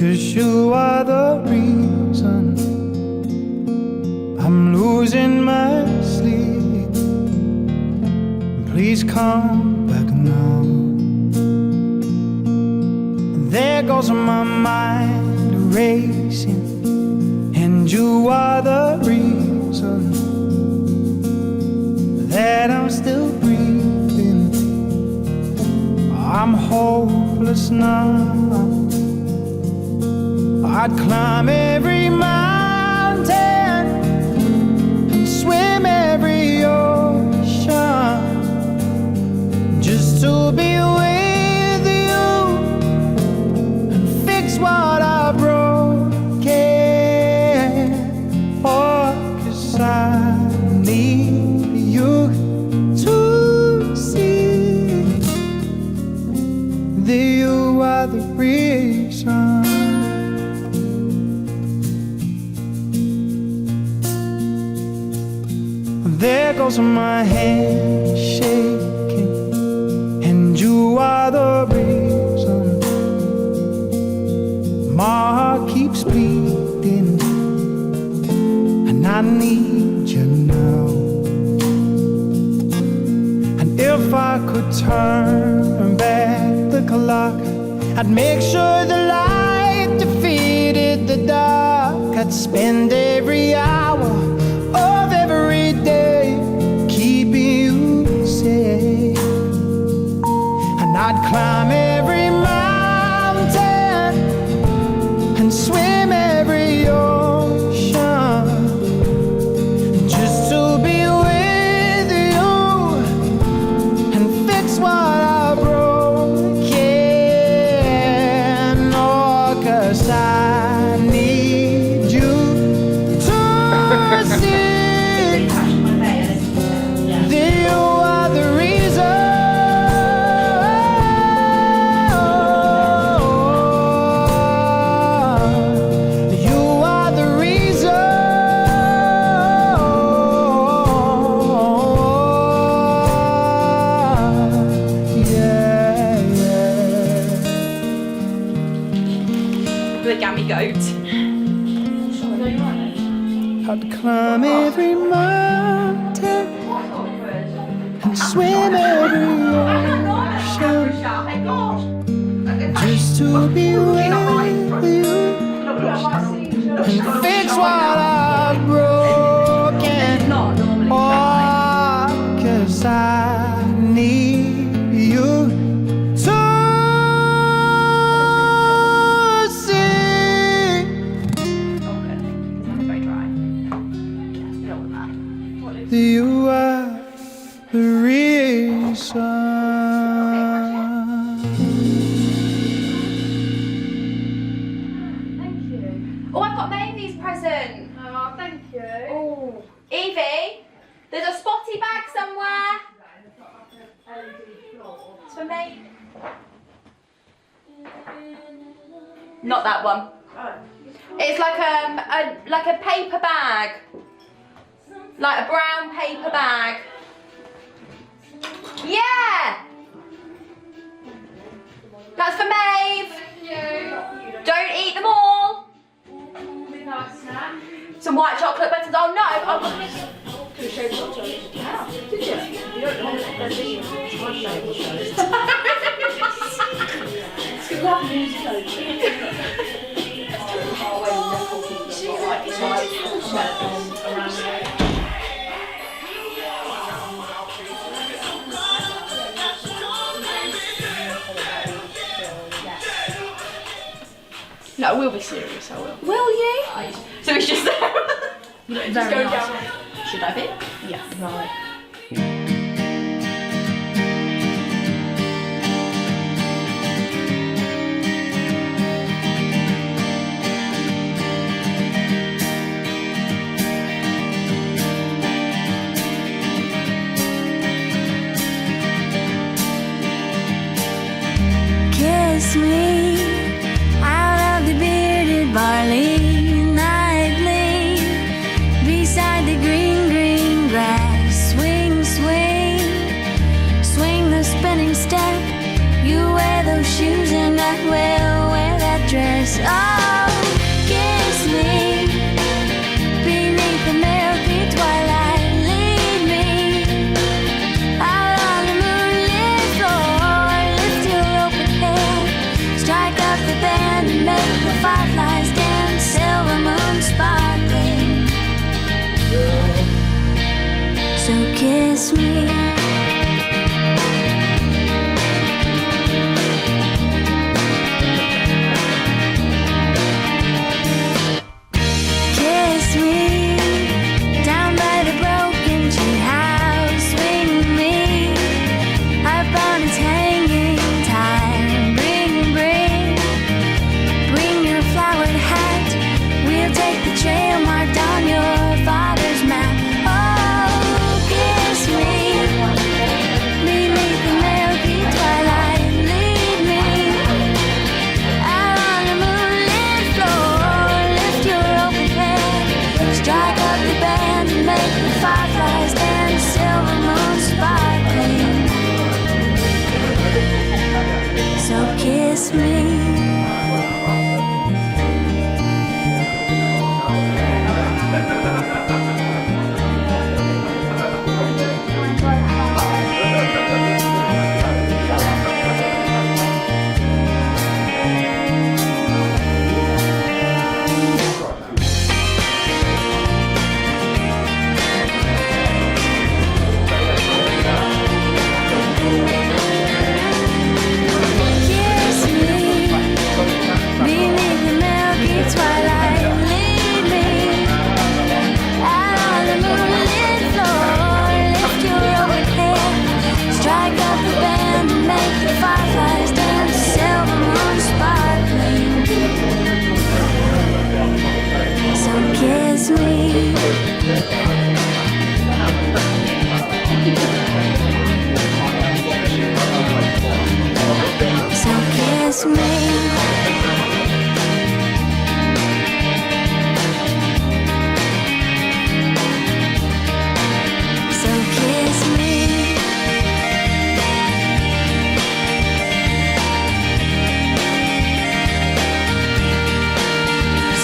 'cause you are the reason I'm losing my sleep. Please come back now. There goes my mind racing, and you are the reason that I'm still breathing. I'm hopeless now. I'd climb every mountain and swim every ocean just to be with you and fix what I broke. Oh, 'cause I need you to see that you are the reason. There goes my hand shaking, and you are the reason my heart keeps beating, and I need you now. And if I could turn back the clock, I'd make sure the light defeated the dark. I'd spend every hour of every day keeping you safe, and I'd climb every mountain and swim every ocean just to be with you and fix what I broke. Yeah, no, 'cause I need you to see that you are the reason. You are the reason. Yeah, yeah. The gammy goat. I'd climb every mountain and swim every ocean just to be with you and fix what I've broken. Oh, 'cause I need you to see that you are the reason. Oh, I've got Mavy's present. Oh, thank you. Oh, Evie, there's a spotty bag somewhere. It's for me. Not that one. It's like a paper bag, like a brown paper bag. Yeah, that's for Maeve. Don't eat them all. Some white chocolate buttons. Oh no! No, I will be serious, I will. Will you? So it's just Very just go nice. down. Should I be? Yeah, right. Kiss me out of the bearded barley nightly beside the green, green grass. me. Kiss me beneath the milky twilight. Lead me out on the moonlit floor. Lift your open hair, strike up the band and make the fireflies dance. Silver moon sparkling. So kiss me. So kiss me. So kiss me.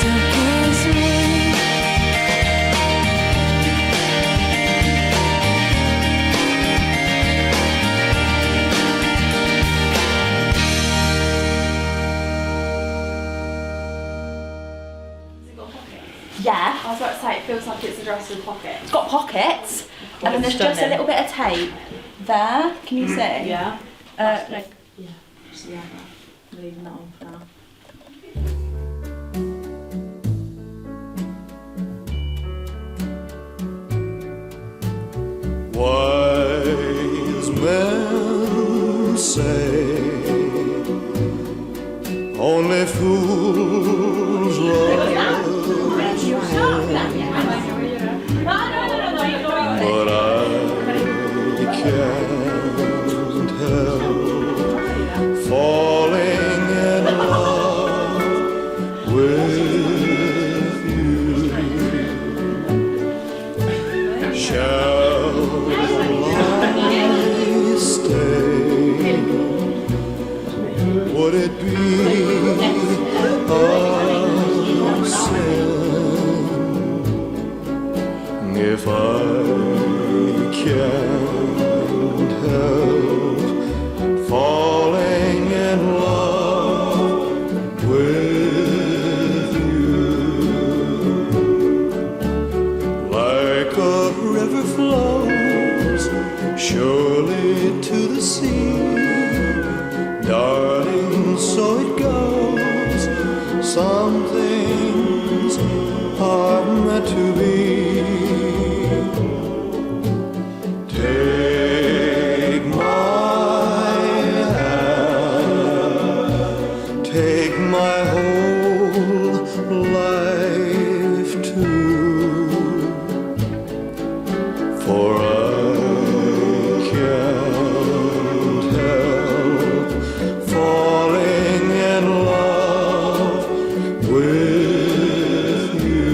So kiss me. Yeah. I was about to say, it feels like it's a dress with pockets. It's got pockets. And then there's just a stunning. little bit of tape there. Can you see? Yeah. Like, Yeah. Just yeah. I'm leaving that on for now. Wise men say only fools love, but I can't help falling in love with you. Shall I stay? Would it be a sin if I can't help falling in love with you? Like a river flows surely to the sea, darling, so it goes. Some things are meant to be. Take my hand, take my whole life too, for I can't help falling in love with you.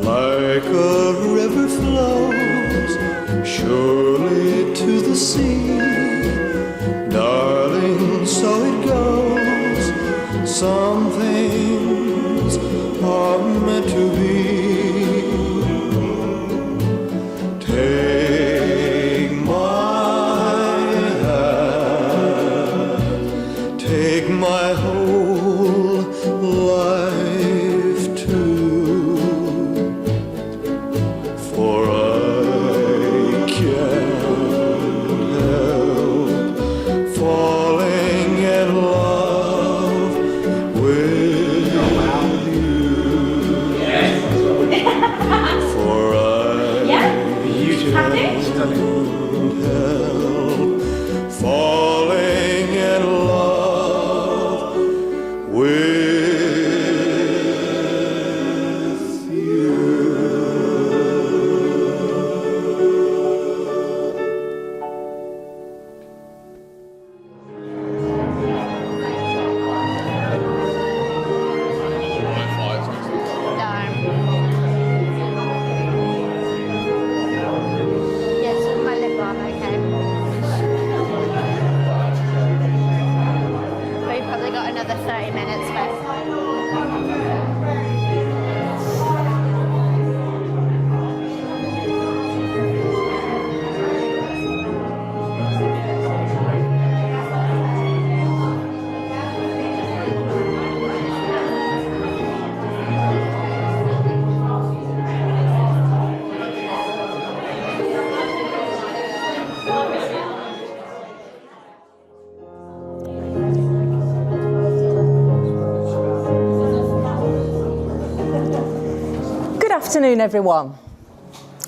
Like a river flows surely to the sea, darling, so it goes. Some things are meant to be. Take my hand, take my whole life too, for I can't help falling in love with you. For I can't help falling in love another 30 minutes first. Good afternoon, everyone.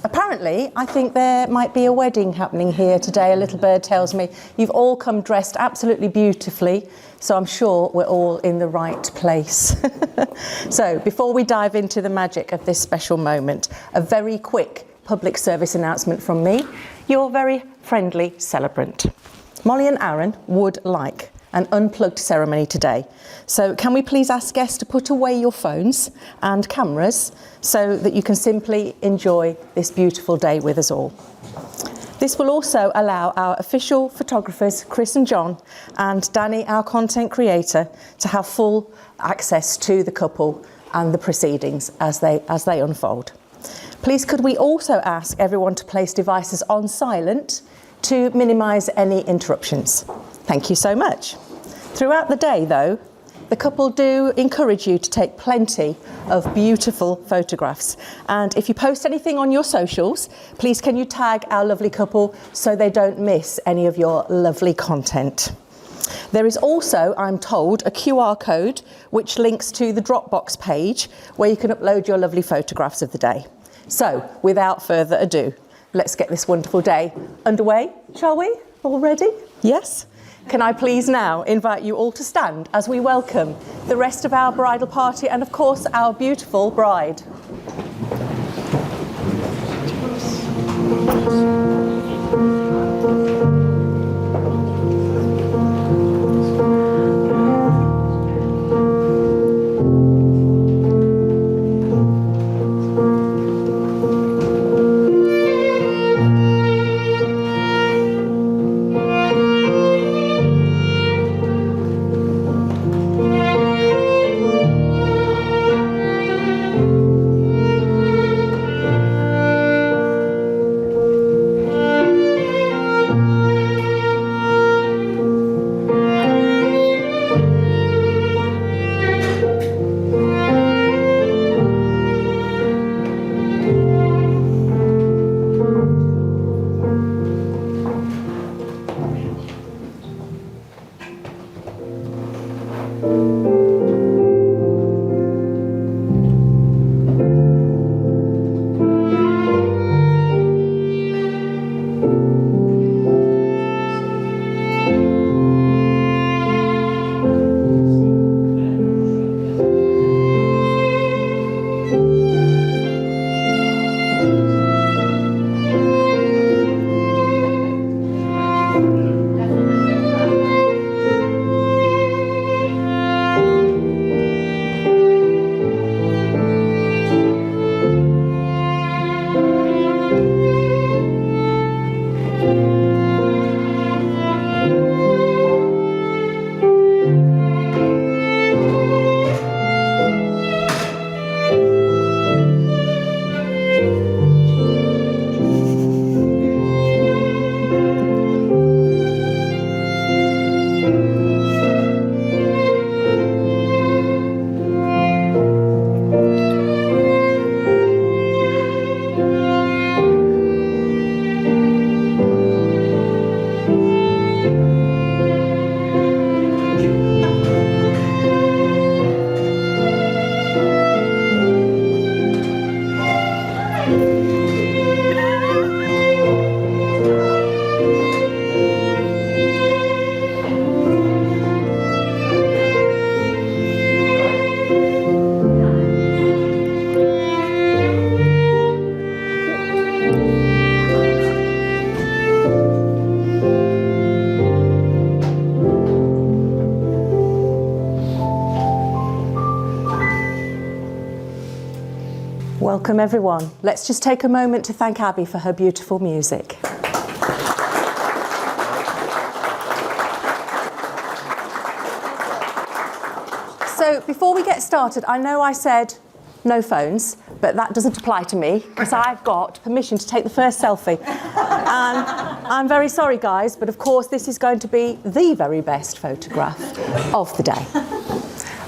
Apparently, I think there might be a wedding happening here today. A little bird tells me you've all come dressed absolutely beautifully, so I'm sure we're all in the right place. So, before we dive into the magic of this special moment, a very quick public service announcement from me, your very friendly celebrant. Mollie and Arran would like an unplugged ceremony today. So can we please ask guests to put away your phones and cameras so that you can simply enjoy this beautiful day with us all. This will also allow our official photographers, Chris and John, and Danny, our content creator, to have full access to the couple and the proceedings as they unfold. Please could we also ask everyone to place devices on silent to minimise any interruptions. Thank you so much. Throughout the day, though, the couple do encourage you to take plenty of beautiful photographs. And if you post anything on your socials, please can you tag our lovely couple so they don't miss any of your lovely content. There is also, I'm told, a QR code which links to the Dropbox page where you can upload your lovely photographs of the day. So, without further ado, let's get this wonderful day underway, shall we? All ready? Yes? Can I please now invite you all to stand as we welcome the rest of our bridal party and, of course, our beautiful bride. Welcome everyone. Let's just take a moment to thank Abby for her beautiful music. So before we get started, I know I said no phones, but that doesn't apply to me because I've got permission to take the first selfie. And I'm very sorry, guys, but of course this is going to be the very best photograph of the day.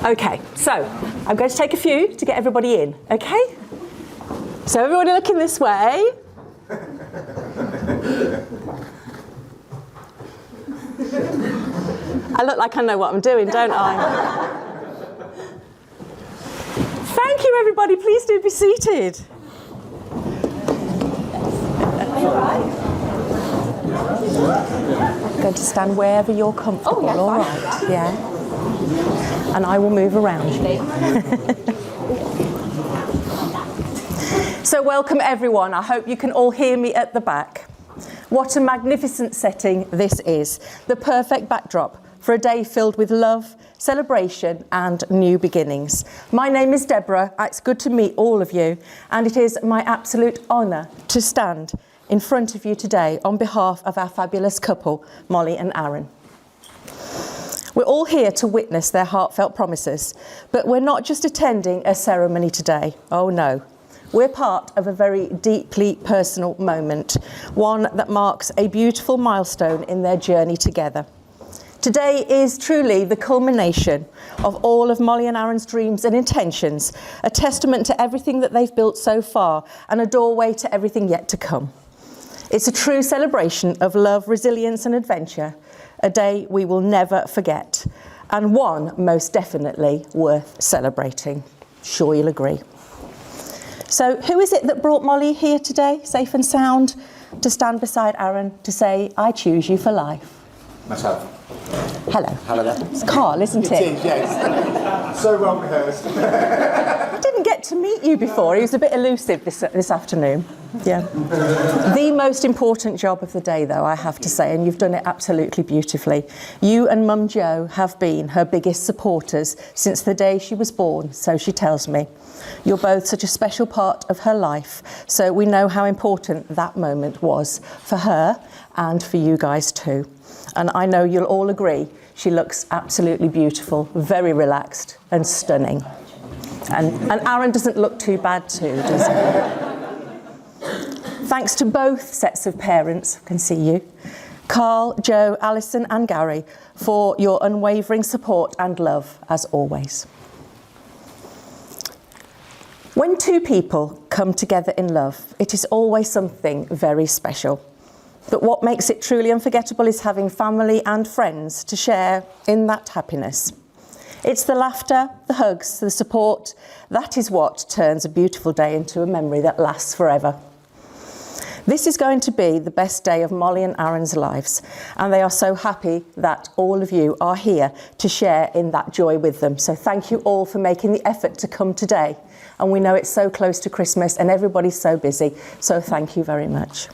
Okay, so I'm going to take a few to get everybody in, okay? So everybody looking this way. I look like I know what I'm doing, don't I? Thank you, everybody. Please do be seated. I'm going to stand wherever you're comfortable, all right? Yeah. And I will move around you. So welcome, everyone. I hope you can all hear me at the back. What a magnificent setting this is. The perfect backdrop for a day filled with love, celebration and new beginnings. My name is Deborah. It's good to meet all of you, and it is my absolute honour to stand in front of you today on behalf of our fabulous couple, Mollie and Arran. We're all here to witness their heartfelt promises, but we're not just attending a ceremony today. Oh no. We're part of a very deeply personal moment, one that marks a beautiful milestone in their journey together. Today is truly the culmination of all of Mollie and Arran's dreams and intentions, a testament to everything that they've built so far and a doorway to everything yet to come. It's a true celebration of love, resilience and adventure, a day we will never forget, and one most definitely worth celebrating. Sure you'll agree. So who is it that brought Mollie here today, safe and sound, to stand beside Arran to say, I choose you for life? Myself. Hello. Hello there. It's Carl, isn't it? It is, yes. So well rehearsed. I didn't get to meet you before. He was a bit elusive this afternoon. Yeah. The most important job of the day, though, I have to say, and you've done it absolutely beautifully. You and Mum Jo have been her biggest supporters since the day she was born, so she tells me. You're both such a special part of her life, so we know how important that moment was for her and for you guys too. And I know you'll all agree, she looks absolutely beautiful, very relaxed and stunning. And Arran doesn't look too bad too, does he? Thanks to both sets of parents, I can see you, Carl, Jo, Alison and Gary, for your unwavering support and love as always. When two people come together in love, it is always something very special. But what makes it truly unforgettable is having family and friends to share in that happiness. It's the laughter, the hugs, the support. That is what turns a beautiful day into a memory that lasts forever. This is going to be the best day of Mollie and Arran's lives, and they are so happy that all of you are here to share in that joy with them. So thank you all for making the effort to come today. And we know it's so close to Christmas and everybody's so busy, so thank you very much.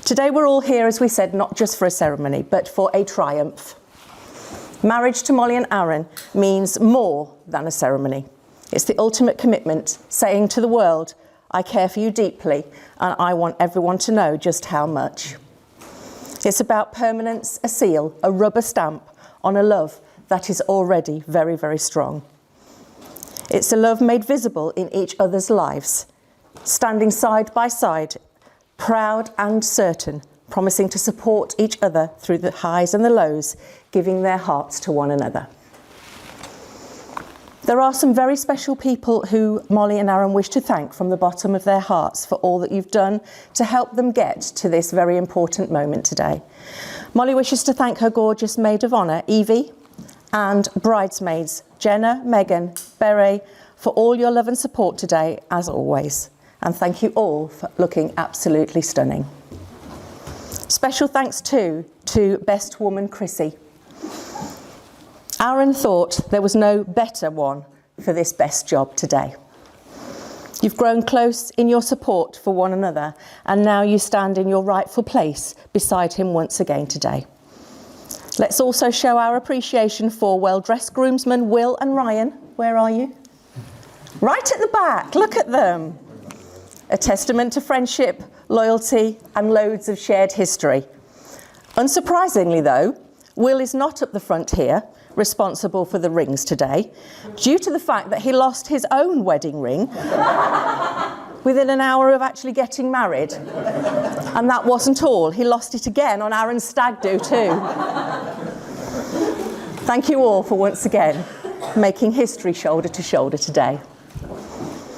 Today we're all here, as we said, not just for a ceremony, but for a triumph. Marriage to Mollie and Arran means more than a ceremony. It's the ultimate commitment, saying to the world, I care for you deeply, and I want everyone to know just how much. It's about permanence, a seal, a rubber stamp on a love that is already very, very strong. It's a love made visible in each other's lives, standing side by side, proud and certain, promising to support each other through the highs and the lows, giving their hearts to one another. There are some very special people who Mollie and Arran wish to thank from the bottom of their hearts for all that you've done to help them get to this very important moment today. Mollie wishes to thank her gorgeous maid of honour, Evie, and bridesmaids, Jenna, Megan, Beret, for all your love and support today, as always. And thank you all for looking absolutely stunning. Special thanks too to best woman Chrissy. Arran thought there was no better one for this best job today. You've grown close in your support for one another, and now you stand in your rightful place beside him once again today. Let's also show our appreciation for well-dressed groomsmen Will and Ryan. Where are you? Right at the back, look at them. A testament to friendship, loyalty, and loads of shared history. Unsurprisingly though, Will is not up the front here, responsible for the rings today, due to the fact that he lost his own wedding ring within an hour of actually getting married. And that wasn't all. He lost it again on Arran's stag do too. Thank you all for once again making history shoulder to shoulder today.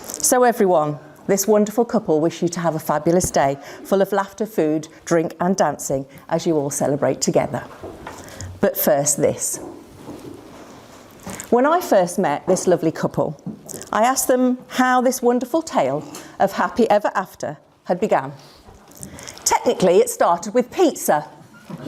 So everyone, this wonderful couple wish you to have a fabulous day full of laughter, food, drink and dancing as you all celebrate together. But first this. When I first met this lovely couple, I asked them how this wonderful tale of happy ever after had begun. Technically, it started with pizza.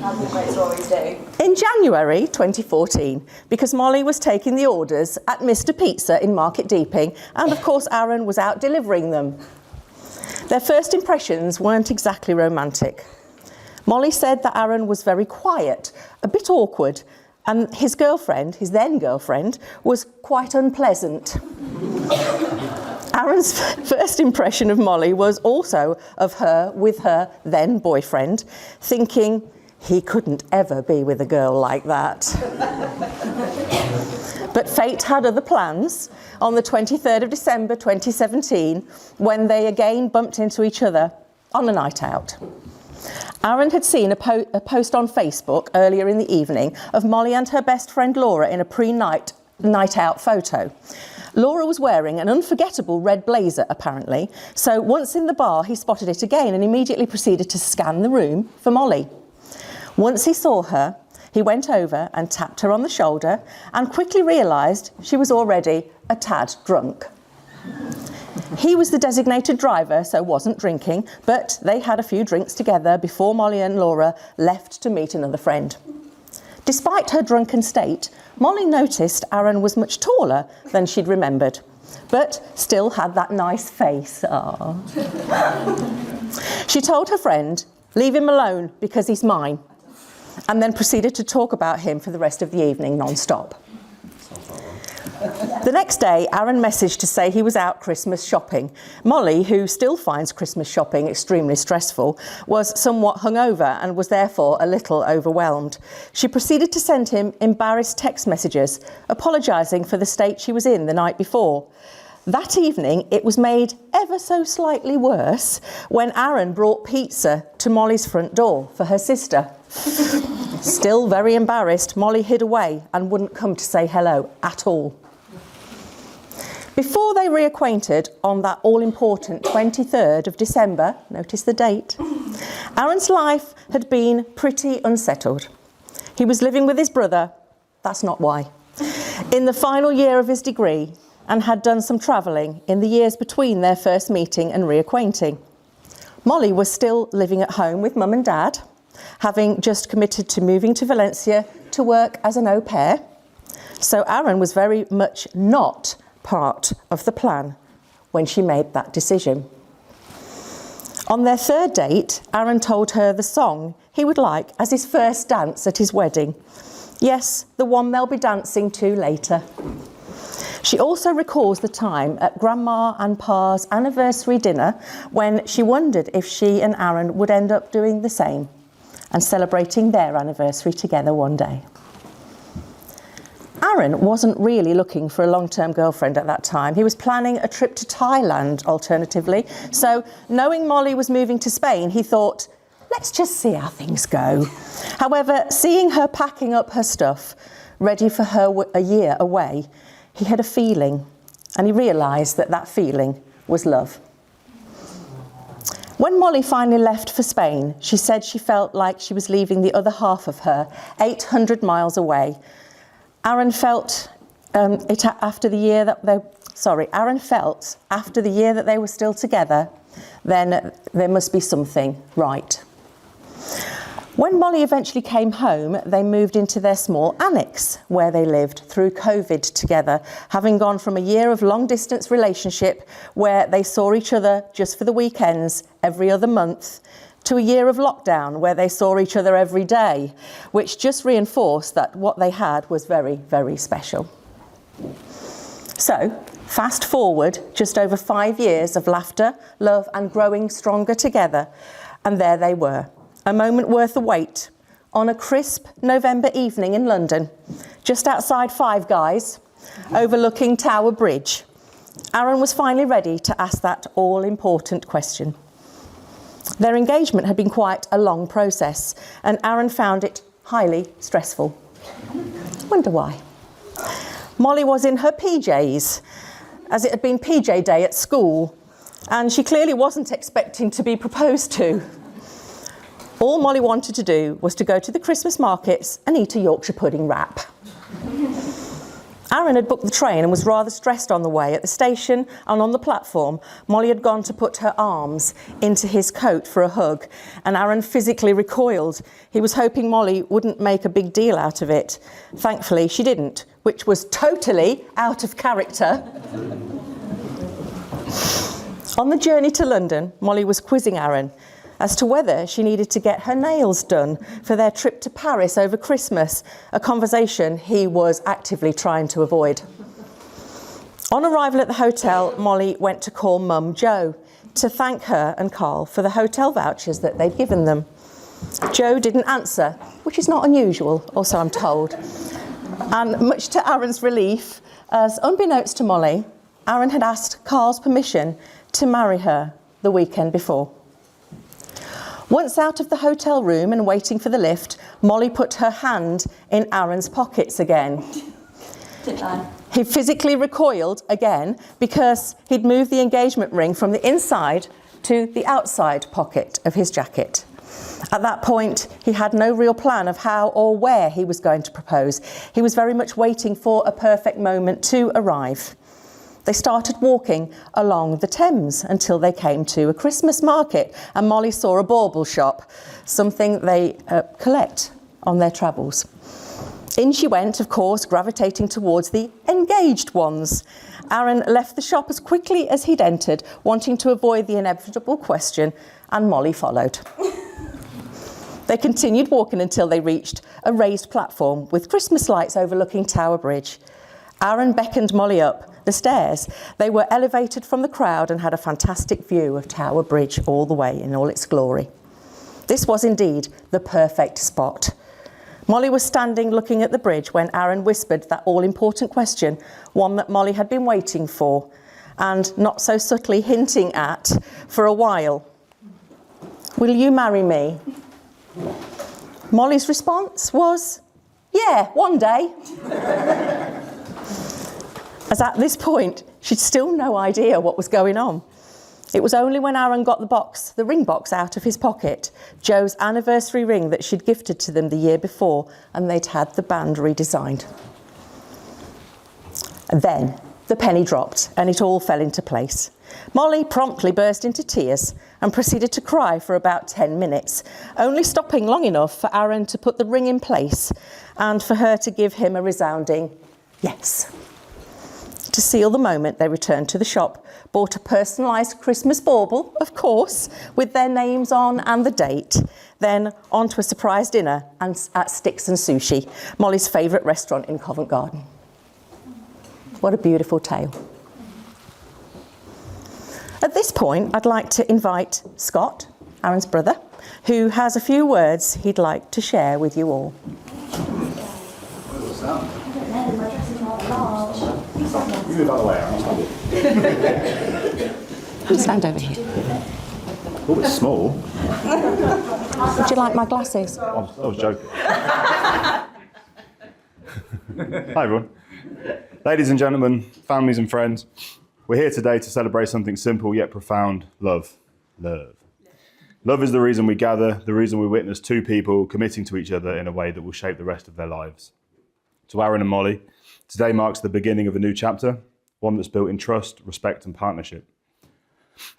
As we most always do. In January 2014, because Mollie was taking the orders at Mr. Pizza in Market Deeping, and of course Arran was out delivering them. Their first impressions weren't exactly romantic. Mollie said that Arran was very quiet, a bit awkward, and his girlfriend, his then girlfriend, was quite unpleasant. Arran's first impression of Mollie was also of her with her then boyfriend, thinking he couldn't ever be with a girl like that. But fate had other plans. On the 23rd of December 2017, when they again bumped into each other on a night out. Arran had seen a post on Facebook earlier in the evening of Mollie and her best friend Laura in a pre-night out photo. Laura was wearing an unforgettable red blazer, apparently, so once in the bar he spotted it again and immediately proceeded to scan the room for Mollie. Once he saw her, he went over and tapped her on the shoulder and quickly realised she was already a tad drunk. He was the designated driver, so wasn't drinking, but they had a few drinks together before Mollie and Laura left to meet another friend. Despite her drunken state, Mollie noticed Arran was much taller than she'd remembered, but still had that nice face. Aww. She told her friend, "Leave him alone because he's mine," and then proceeded to talk about him for the rest of the evening non-stop. The next day, Arran messaged to say he was out Christmas shopping. Mollie, who still finds Christmas shopping extremely stressful, was somewhat hungover and was therefore a little overwhelmed. She proceeded to send him embarrassed text messages, apologising for the state she was in the night before. That evening, it was made ever so slightly worse when Arran brought pizza to Mollie's front door for her sister. Still very embarrassed, Mollie hid away and wouldn't come to say hello at all. Before they reacquainted on that all-important 23rd of December, notice the date, Arran's life had been pretty unsettled. He was living with his brother, that's not why, in the final year of his degree, and had done some travelling in the years between their first meeting and reacquainting. Mollie was still living at home with mum and dad, having just committed to moving to Valencia to work as an au pair. So Arran was very much not part of the plan when she made that decision. On their third date, Arran told her the song he would like as his first dance at his wedding. Yes, the one they'll be dancing to later. She also recalls the time at Grandma and Pa's anniversary dinner when she wondered if she and Arran would end up doing the same and celebrating their anniversary together one day. Arran wasn't really looking for a long-term girlfriend at that time. He was planning a trip to Thailand, alternatively. So, knowing Mollie was moving to Spain, he thought, let's just see how things go. However, seeing her packing up her stuff, ready for her a year away, he had a feeling, and he realised that that feeling was love. When Mollie finally left for Spain, she said she felt like she was leaving the other half of her 800 miles away. Arran felt after the year that they were still together, then there must be something right. When Mollie eventually came home, they moved into their small annex where they lived through COVID together, having gone from a year of long-distance relationship where they saw each other just for the weekends every other month, to a year of lockdown where they saw each other every day, which just reinforced that what they had was very, very special. So, fast forward just over 5 years of laughter, love and growing stronger together, and there they were. A moment worth the wait on a crisp November evening in London, Just outside Five Guys, overlooking Tower Bridge, Arran was finally ready to ask that all-important question. Their engagement had been quite a long process, and Arran found it highly stressful. Wonder why. Mollie was in her PJs, as it had been PJ day at school, and she clearly wasn't expecting to be proposed to. All Mollie wanted to do was to go to the Christmas markets and eat a Yorkshire pudding wrap. Arran had booked the train and was rather stressed on the way. At the station and on the platform, Mollie had gone to put her arms into his coat for a hug, and Arran physically recoiled. He was hoping Mollie wouldn't make a big deal out of it. Thankfully, she didn't, which was totally out of character. On the journey to London, Mollie was quizzing Arran as to whether she needed to get her nails done for their trip to Paris over Christmas, a conversation he was actively trying to avoid. On arrival at the hotel, Mollie went to call Mum Jo to thank her and Carl for the hotel vouchers that they'd given them. Jo didn't answer, which is not unusual, also I'm told. And much to Arran's relief, as unbeknownst to Mollie, Arran had asked Carl's permission to marry her the weekend before. Once out of the hotel room and waiting for the lift, Mollie put her hand in Arran's pockets again. He physically recoiled again because he'd moved the engagement ring from the inside to the outside pocket of his jacket. At that point, he had no real plan of how or where he was going to propose. He was very much waiting for a perfect moment to arrive. They started walking along the Thames until they came to a Christmas market, and Mollie saw a bauble shop, something they collect on their travels. In she went, of course, gravitating towards the engaged ones. Arran left the shop as quickly as he'd entered, wanting to avoid the inevitable question, and Mollie followed. They continued walking until they reached a raised platform with Christmas lights overlooking Tower Bridge. Arran beckoned Mollie up the stairs. They were elevated from the crowd and had a fantastic view of Tower Bridge all the way in all its glory. This was indeed the perfect spot. Mollie was standing looking at the bridge when Arran whispered that all-important question, one that Mollie had been waiting for and not so subtly hinting at for a while. Will you marry me? Mollie's response was, yeah, one day. As at this point, she'd still no idea what was going on. It was only when Arran got the ring box out of his pocket, Jo's anniversary ring that she'd gifted to them the year before, and they'd had the band redesigned. And then the penny dropped and it all fell into place. Mollie promptly burst into tears and proceeded to cry for about 10 minutes, only stopping long enough for Arran to put the ring in place and for her to give him a resounding yes. To seal the moment, they returned to the shop, bought a personalised Christmas bauble, of course, with their names on and the date, then on to a surprise dinner at Sticks and Sushi, Mollie's favourite restaurant in Covent Garden. What a beautiful tale. At this point, I'd like to invite Scott, Arran's brother, who has a few words he'd like to share with you all. What's that? You live out of the way, Aaron. Stand over here. Oh, it's small. Would you like my glasses? I was joking. Hi, everyone. Ladies and gentlemen, families and friends, we're here today to celebrate something simple yet profound: love. Love. Love is the reason we gather, the reason we witness two people committing to each other in a way that will shape the rest of their lives. To Arran and Mollie, today marks the beginning of a new chapter, one that's built in trust, respect, and partnership.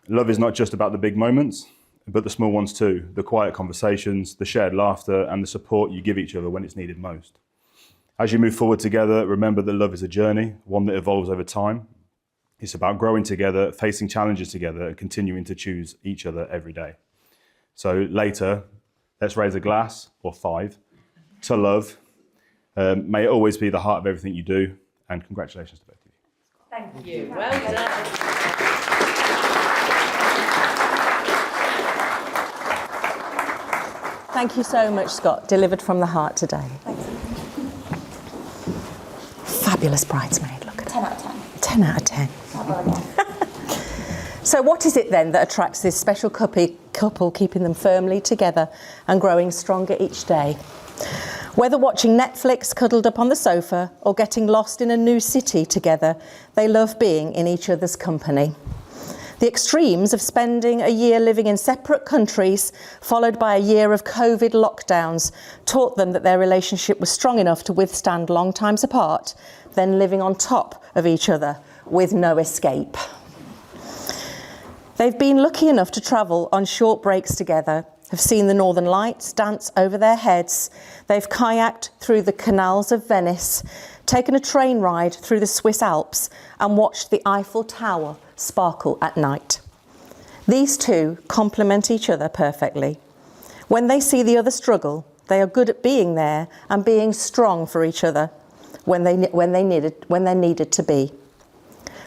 Love is not just about the big moments, but the small ones too, the quiet conversations, the shared laughter, and the support you give each other when it's needed most. As you move forward together, remember that love is a journey, one that evolves over time. It's about growing together, facing challenges together, and continuing to choose each other every day. So later, let's raise a glass, or 5, to love. May it always be the heart of everything you do, and congratulations to both of you. Thank you. Well done. Thank you so much, Scott. Delivered from the heart today. Thanks. fabulous bridesmaid. Look at 10 out of 10. 10 out of 10. So what is it then that attracts this special couple, keeping them firmly together and growing stronger each day? Whether watching Netflix cuddled up on the sofa or getting lost in a new city together, they love being in each other's company. The extremes of spending a year living in separate countries, followed by a year of COVID lockdowns, taught them that their relationship was strong enough to withstand long times apart, then living on top of each other with no escape. They've been lucky enough to travel on short breaks together, have seen the Northern Lights dance over their heads. They've kayaked through the canals of Venice, taken a train ride through the Swiss Alps and watched the Eiffel Tower sparkle at night. These two complement each other perfectly. When they see the other struggle, they are good at being there and being strong for each other when they're needed to be.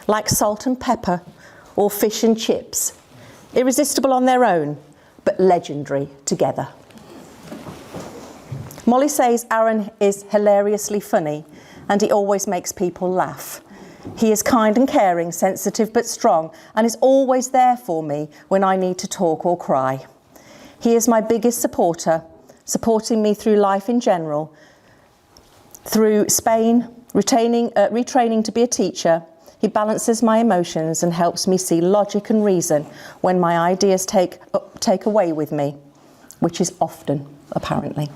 Like salt and pepper or fish and chips, irresistible on their own, but legendary together. Mollie says Arran is hilariously funny and he always makes people laugh. He is kind and caring, sensitive but strong, and is always there for me when I need to talk or cry. He is my biggest supporter, supporting me through life in general, through Spain, retraining to be a teacher. He balances my emotions and helps me see logic and reason when my ideas take away with me, which is often, apparently.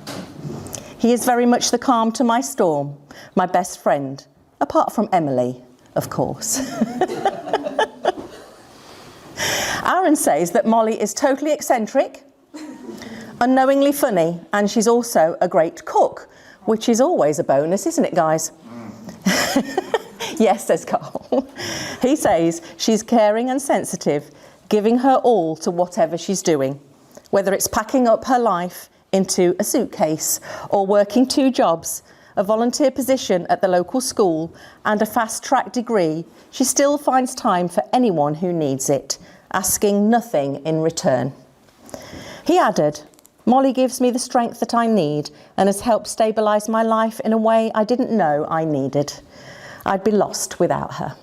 He is very much the calm to my storm, my best friend, apart from Emily, of course. Arran says that Mollie is totally eccentric, unknowingly funny, and she's also a great cook, which is always a bonus, isn't it, guys? Yes, says Carl. He says she's caring and sensitive, giving her all to whatever she's doing, whether it's packing up her life into a suitcase or working 2 jobs, a volunteer position at the local school and a fast-track degree. She still finds time for anyone who needs it, asking nothing in return. He added, Mollie gives me the strength that I need and has helped stabilise my life in a way I didn't know I needed. I'd be lost without her.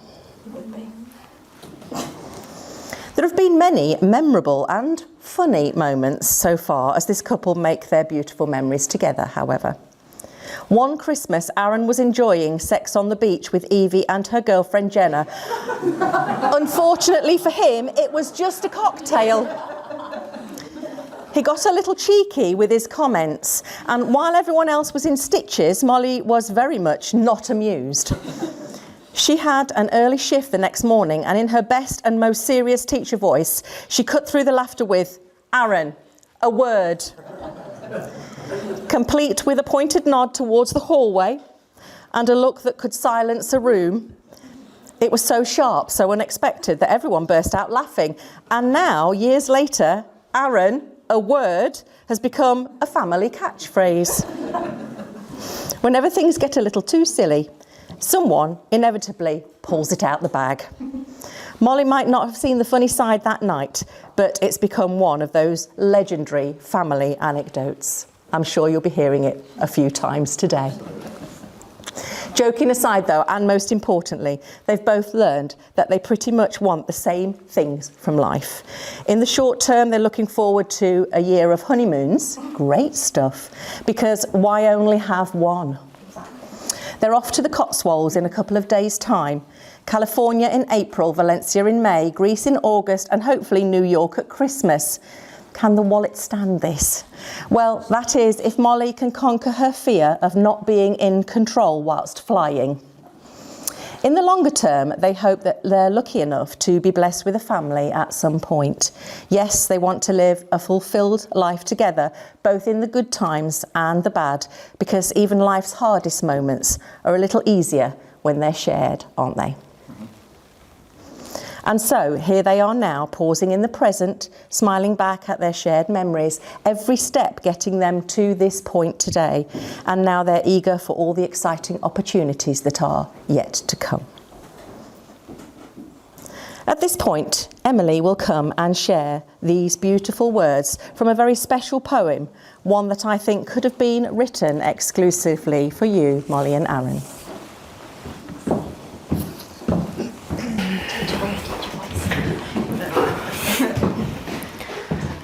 There have been many memorable and funny moments so far as this couple make their beautiful memories together, however. One Christmas, Arran was enjoying sex on the beach with Evie and her girlfriend Jenna. Unfortunately for him, it was just a cocktail. He got a little cheeky with his comments, and while everyone else was in stitches, Mollie was very much not amused. She had an early shift the next morning, and in her best and most serious teacher voice, she cut through the laughter with, Arran, a word. Complete with a pointed nod towards the hallway and a look that could silence a room. It was so sharp, so unexpected that everyone burst out laughing. And now, years later, Arran, a word, has become a family catchphrase. Whenever things get a little too silly, someone inevitably pulls it out the bag. Mollie might not have seen the funny side that night, but it's become one of those legendary family anecdotes. I'm sure you'll be hearing it a few times today. Joking aside though, and most importantly, they've both learned that they pretty much want the same things from life. In the short term, they're looking forward to a year of honeymoons. Great stuff, because why only have one? They're off to the Cotswolds in a couple of days' time. California in April, Valencia in May, Greece in August, and hopefully New York at Christmas. Can the wallet stand this? Well, that is if Mollie can conquer her fear of not being in control whilst flying. In the longer term, they hope that they're lucky enough to be blessed with a family at some point. Yes, they want to live a fulfilled life together, both in the good times and the bad, because even life's hardest moments are a little easier when they're shared, aren't they? And so here they are now, pausing in the present, smiling back at their shared memories, every step getting them to this point today. And now they're eager for all the exciting opportunities that are yet to come. At this point, Emily will come and share these beautiful words from a very special poem, one that I think could have been written exclusively for you, Mollie and Arran.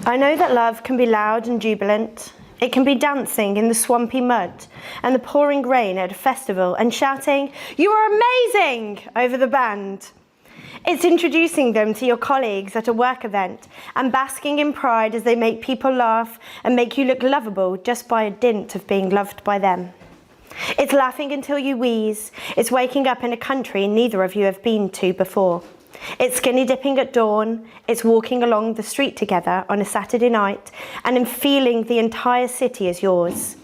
I know that love can be loud and jubilant. It can be dancing in the swampy mud and the pouring rain at a festival and shouting, "You are amazing!" over the band. It's introducing them to your colleagues at a work event and basking in pride as they make people laugh and make you look lovable just by a dint of being loved by them. It's laughing until you wheeze. It's waking up in a country neither of you have been to before. It's skinny dipping at dawn. It's walking along the street together on a Saturday night and in feeling the entire city as yours.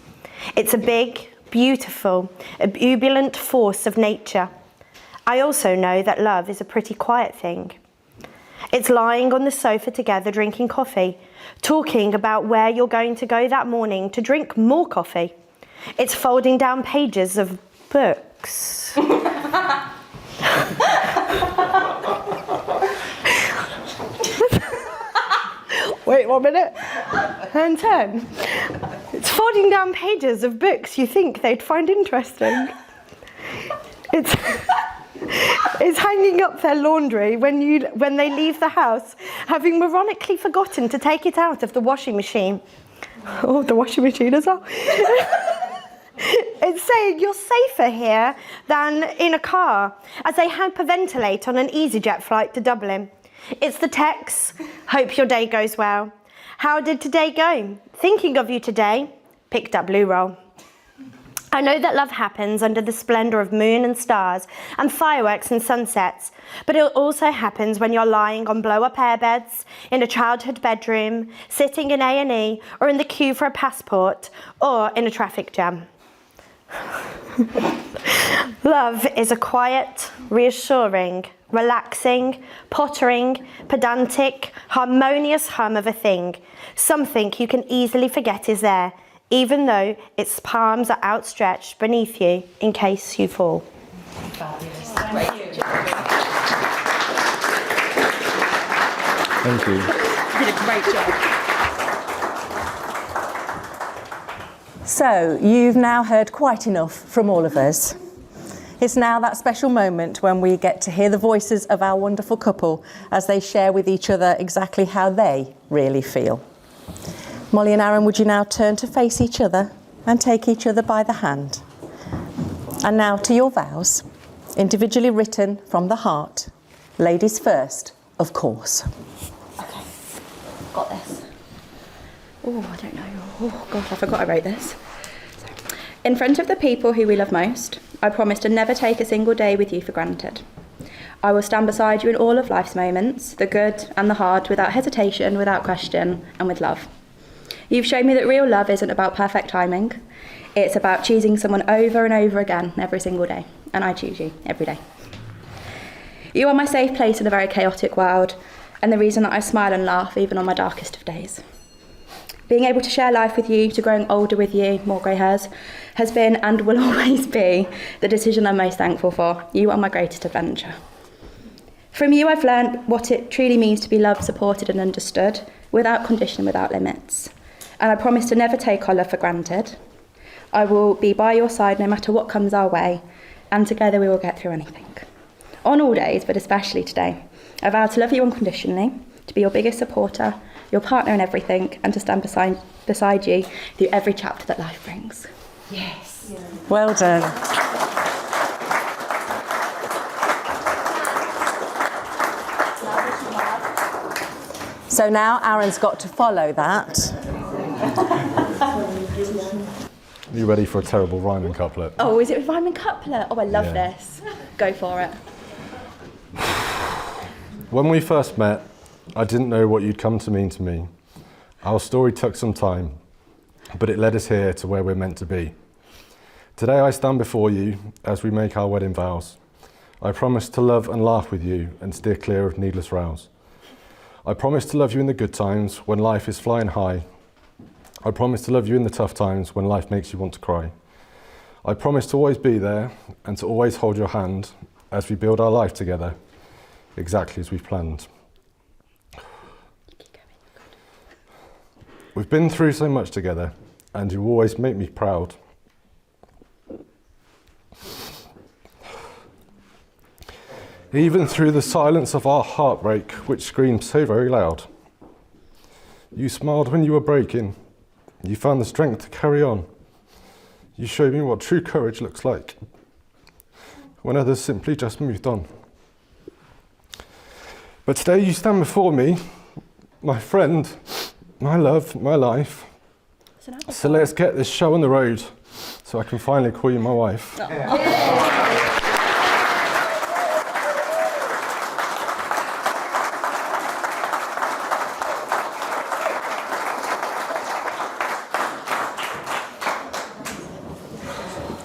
It's a big, beautiful, ebullient force of nature. I also know that love is a pretty quiet thing. It's lying on the sofa together drinking coffee, talking about where you're going to go that morning to drink more coffee. It's folding down pages of books. Wait 1 minute. And 10. It's folding down pages of books you think they'd find interesting. It's hanging up their laundry when they leave the house, having moronically forgotten to take it out of the washing machine. Oh, the washing machine as well. It's saying you're safer here than in a car, as they hyperventilate on an EasyJet flight to Dublin. It's the text, "Hope your day goes well. How did today go? Thinking of you today. Picked up blue roll." I know that love happens under the splendour of moon and stars and fireworks and sunsets, but it also happens when you're lying on blow-up airbeds, in a childhood bedroom, sitting in A&E, or in the queue for a passport, or in a traffic jam. Love is a quiet, reassuring, relaxing, pottering, pedantic, harmonious hum of a thing, something you can easily forget is there, even though its palms are outstretched beneath you in case you fall. Thank you. You did a great job. So, you've now heard quite enough from all of us. It's now that special moment when we get to hear the voices of our wonderful couple as they share with each other exactly how they really feel. Mollie and Arran, would you now turn to face each other and take each other by the hand? And now to your vows, individually written from the heart. Ladies first, of course. Okay, got this. Oh, I don't know. Oh, God, I forgot I wrote this. In front of the people who we love most, I promise to never take a single day with you for granted. I will stand beside you in all of life's moments, the good and the hard, without hesitation, without question, and with love. You've shown me that real love isn't about perfect timing. It's about choosing someone over and over again every single day, and I choose you every day. You are my safe place in a very chaotic world, and the reason that I smile and laugh even on my darkest of days. Being able to share life with you, to growing older with you, more grey hairs, has been and will always be the decision I'm most thankful for. You are my greatest adventure. From you I've learned what it truly means to be loved, supported and understood, without condition, without limits. And I promise to never take our love for granted. I will be by your side no matter what comes our way, and together we will get through anything. On all days, but especially today, I vow to love you unconditionally, to be your biggest supporter, your partner in everything, and to stand beside you through every chapter that life brings. Yes. Yeah. Well done. So now Arran's got to follow that. Are you ready for a terrible rhyming couplet? Oh, is it a rhyming couplet? Oh, I love this. Go for it. When we first met, I didn't know what you'd come to mean to me. Our story took some time, but it led us here to where we're meant to be. Today I stand before you as we make our wedding vows. I promise to love and laugh with you and steer clear of needless rows. I promise to love you in the good times when life is flying high. I promise to love you in the tough times when life makes you want to cry. I promise to always be there and to always hold your hand as we build our life together, exactly as we've planned. We've been through so much together, and you always make me proud. even through the silence of our heartbreak, which screams so very loud. You smiled when you were breaking. You found the strength to carry on. You showed me what true courage looks like, when others simply just moved on. But today you stand before me, my friend, my love, my life. So let's get this show on the road so I can finally call you my wife.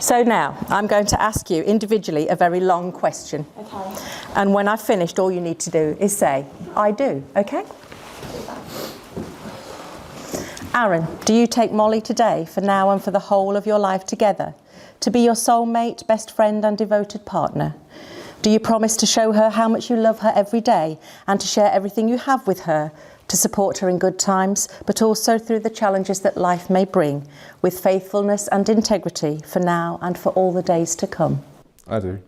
So now, I'm going to ask you individually a very long question. Okay. And when I've finished, all you need to do is say, I do, okay? Arran, do you take Mollie today, for now and for the whole of your life together, to be your soulmate, best friend and devoted partner? Do you promise to show her how much you love her every day and to share everything you have with her, to support her in good times, but also through the challenges that life may bring, with faithfulness and integrity for now and for all the days to come? I do.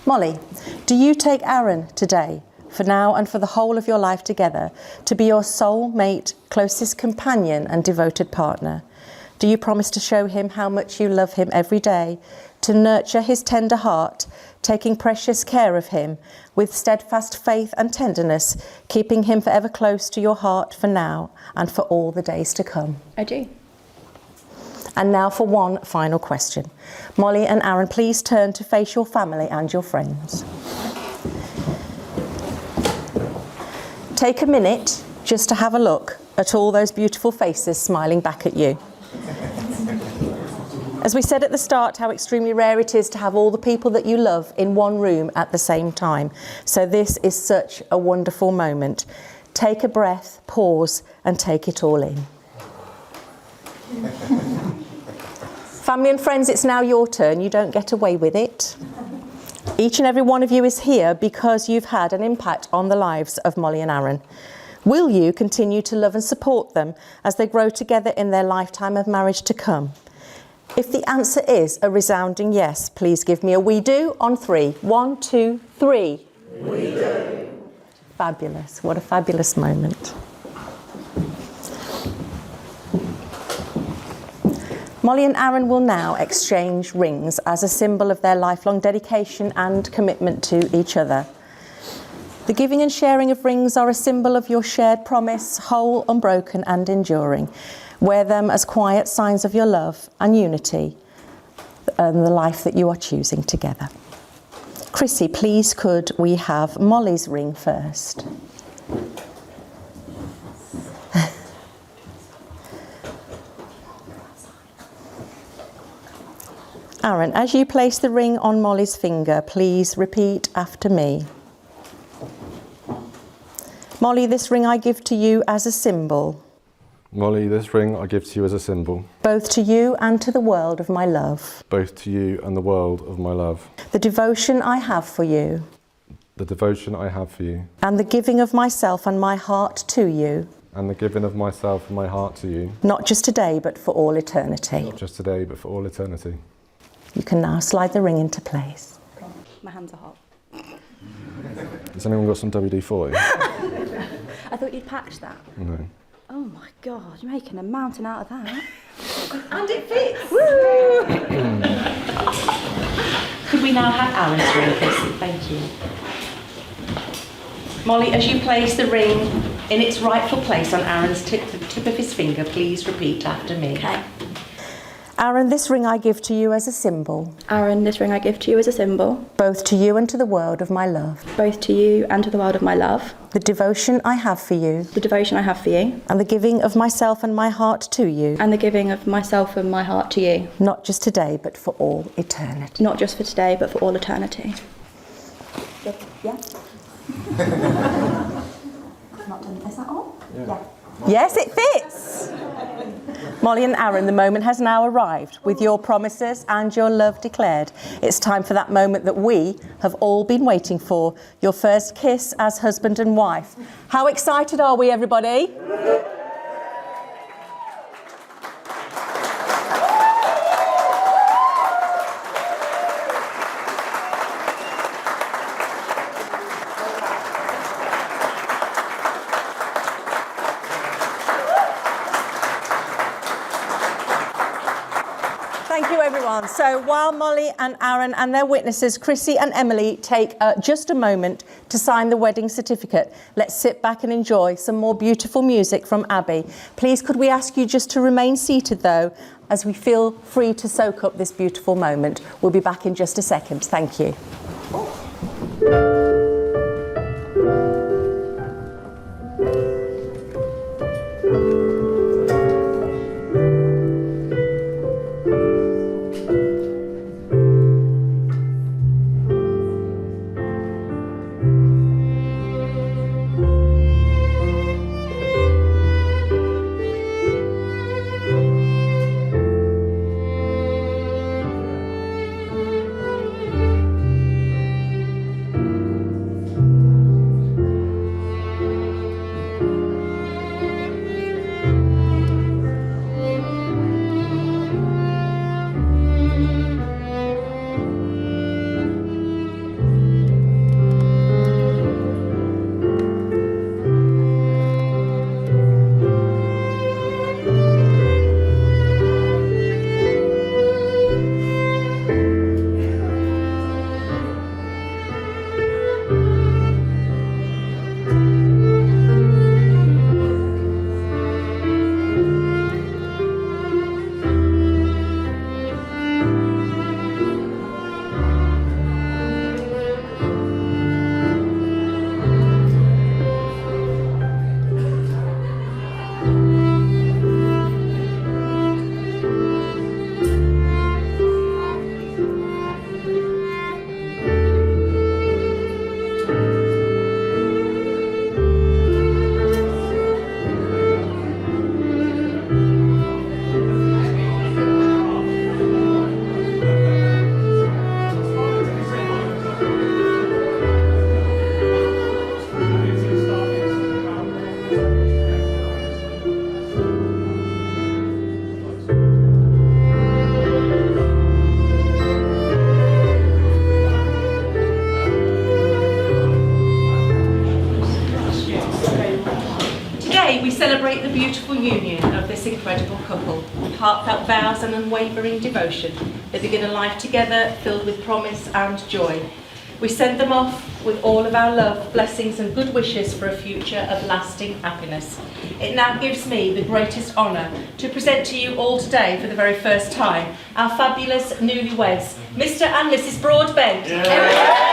Mollie, do you take Arran today, for now and for the whole of your life together, to be your soulmate, closest companion and devoted partner? Do you promise to show him how much you love him every day, to nurture his tender heart, taking precious care of him, with steadfast faith and tenderness, keeping him forever close to your heart for now and for all the days to come? I do. And now for one final question. Mollie and Arran, please turn to face your family and your friends. Take a minute just to have a look at all those beautiful faces smiling back at you. As we said at the start, how extremely rare it is to have all the people that you love in one room at the same time. So this is such a wonderful moment. Take a breath, pause, and take it all in. Family and friends, it's now your turn. You don't get away with it. Each and every one of you is here because you've had an impact on the lives of Mollie and Arran. Will you continue to love and support them as they grow together in their lifetime of marriage to come? If the answer is a resounding yes, please give me a we do on 3. 1, 2, 3. We do. Fabulous. What a fabulous moment. Mollie and Arran will now exchange rings as a symbol of their lifelong dedication and commitment to each other. The giving and sharing of rings are a symbol of your shared promise, whole, unbroken and enduring. Wear them as quiet signs of your love and unity and the life that you are choosing together. Chrissy, please could we have Mollie's ring first? Arran, as you place the ring on Mollie's finger, please repeat after me. Mollie, this ring I give to you as a symbol. Mollie, this ring I give to you as a symbol. Both to you and to the world of my love. Both to you and the world of my love. The devotion I have for you. The devotion I have for you. And the giving of myself and my heart to you. And the giving of myself and my heart to you. Not just today, but for all eternity. Not just today, but for all eternity. You can now slide the ring into place. My hands are hot. Has anyone got some WD-40? I thought you'd patched that. No. Oh my God, you're making a mountain out of that. And it fits. Woo! Could we now have Arran's ring, Chrissy? Thank you. Mollie, as you place the ring in its rightful place on Arran's tip of his finger, please repeat after me. Okay. Arran, this ring I give to you as a symbol. Arran, this ring I give to you as a symbol. Both to you and to the world of my love. Both to you and to the world of my love. The devotion I have for you. The devotion I have for you. And the giving of myself and my heart to you. And the giving of myself and my heart to you. Not just today, but for all eternity. Not just for today, but for all eternity. Yeah? Not done. Is that all? Yeah. Yes, it fits. Mollie and Arran, the moment has now arrived. With your promises and your love declared, it's time for that moment that we have all been waiting for, your first kiss as husband and wife. How excited are we, everybody? on. So while Mollie and Arran and their witnesses, Chrissy and Emily, take just a moment to sign the wedding certificate, let's sit back and enjoy some more beautiful music from Abby. Please, could we ask you just to remain seated, though, as we feel free to soak up this beautiful moment. We'll be back in just a second. Thank you. Celebrate the beautiful union of this incredible couple with heartfelt vows and unwavering devotion. They begin a life together filled with promise and joy. We send them off with all of our love, blessings and good wishes for a future of lasting happiness. It now gives me the greatest honour to present to you all today for the very first time our fabulous newlyweds, Mr and Mrs Broadbent. Yeah.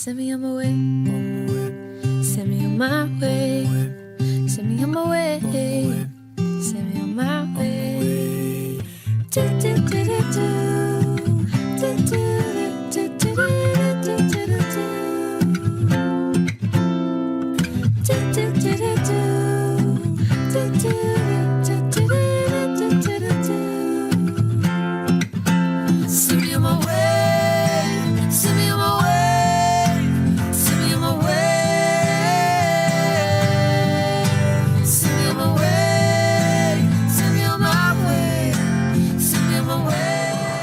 Send me on my way. Send me on my way. Send me on my way. Send me on my way. Do do do do do. Do do do do do do do do. Do do do do do. Do do do do do do do. Send me on my way. Send me on my way. Send me on my way. Send me on my way. Send me on my way. Send me on my way.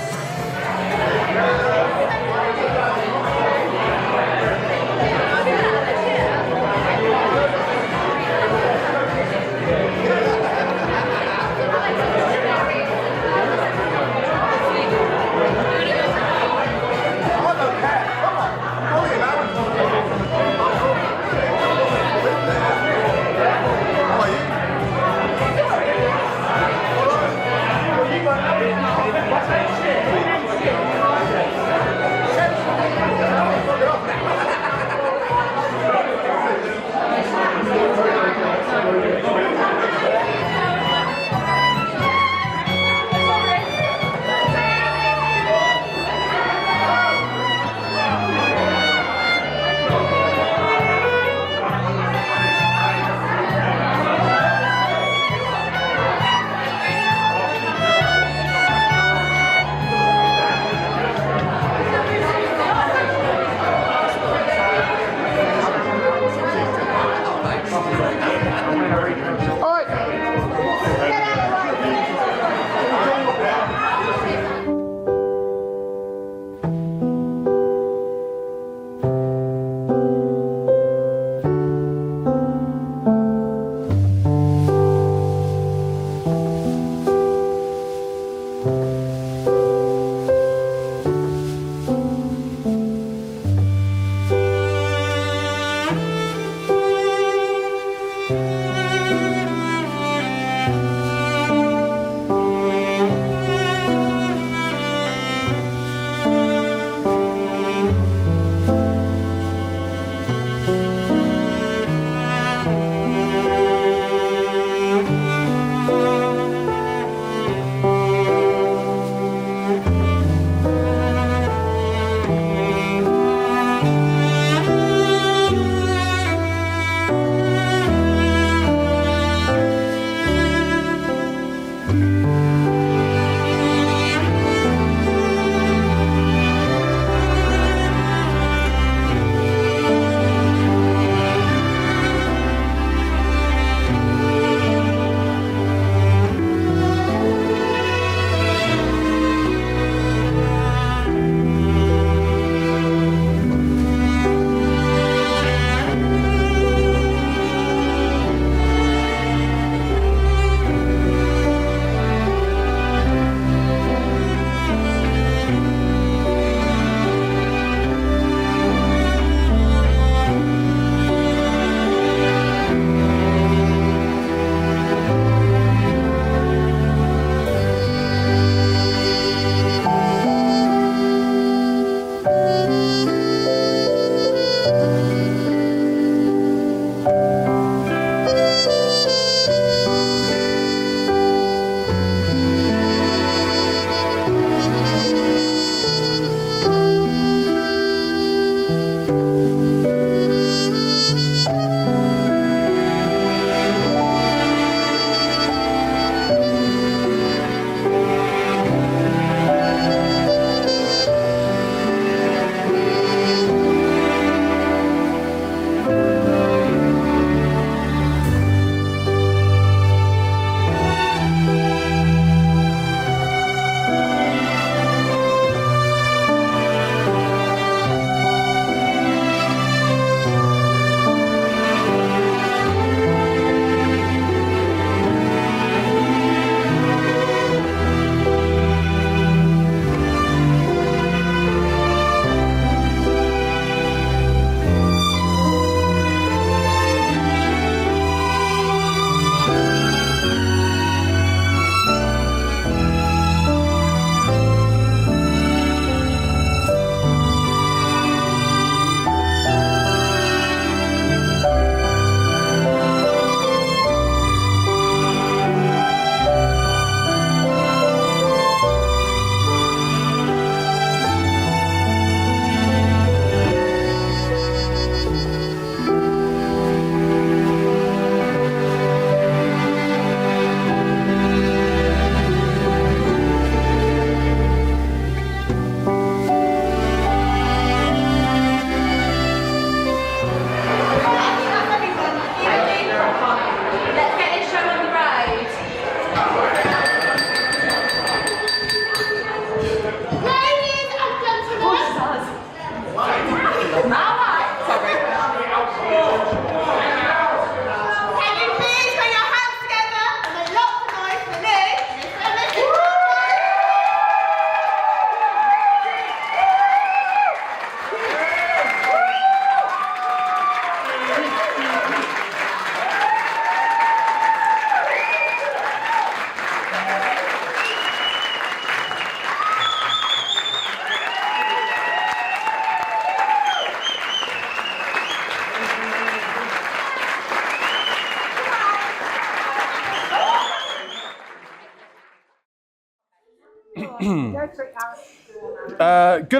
Good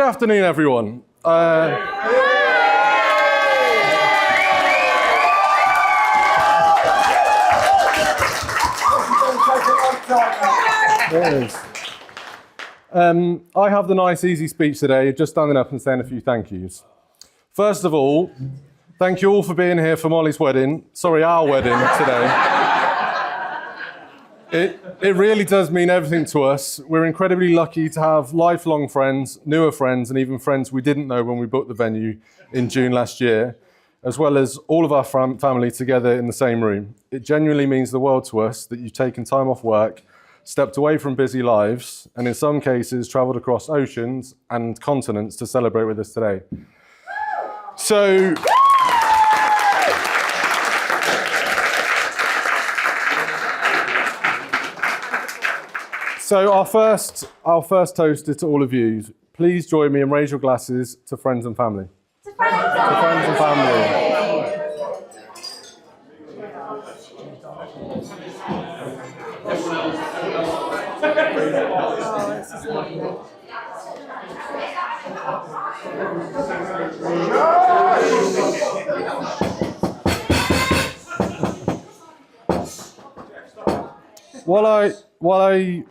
afternoon, everyone. I have the nice, easy speech today, just standing up and saying a few thank yous. First of all, thank you all for being here for Mollie's wedding. Sorry, our wedding today. It really does mean everything to us. We're incredibly lucky to have lifelong friends, newer friends, and even friends we didn't know when we booked the venue in June last year, as well as all of our family together in the same room. It genuinely means the world to us that you've taken time off work, stepped away from busy lives, and in some cases travelled across oceans and continents to celebrate with us today. So our first toast is to all of you. Please join me and raise your glasses to friends and family. To friends and family.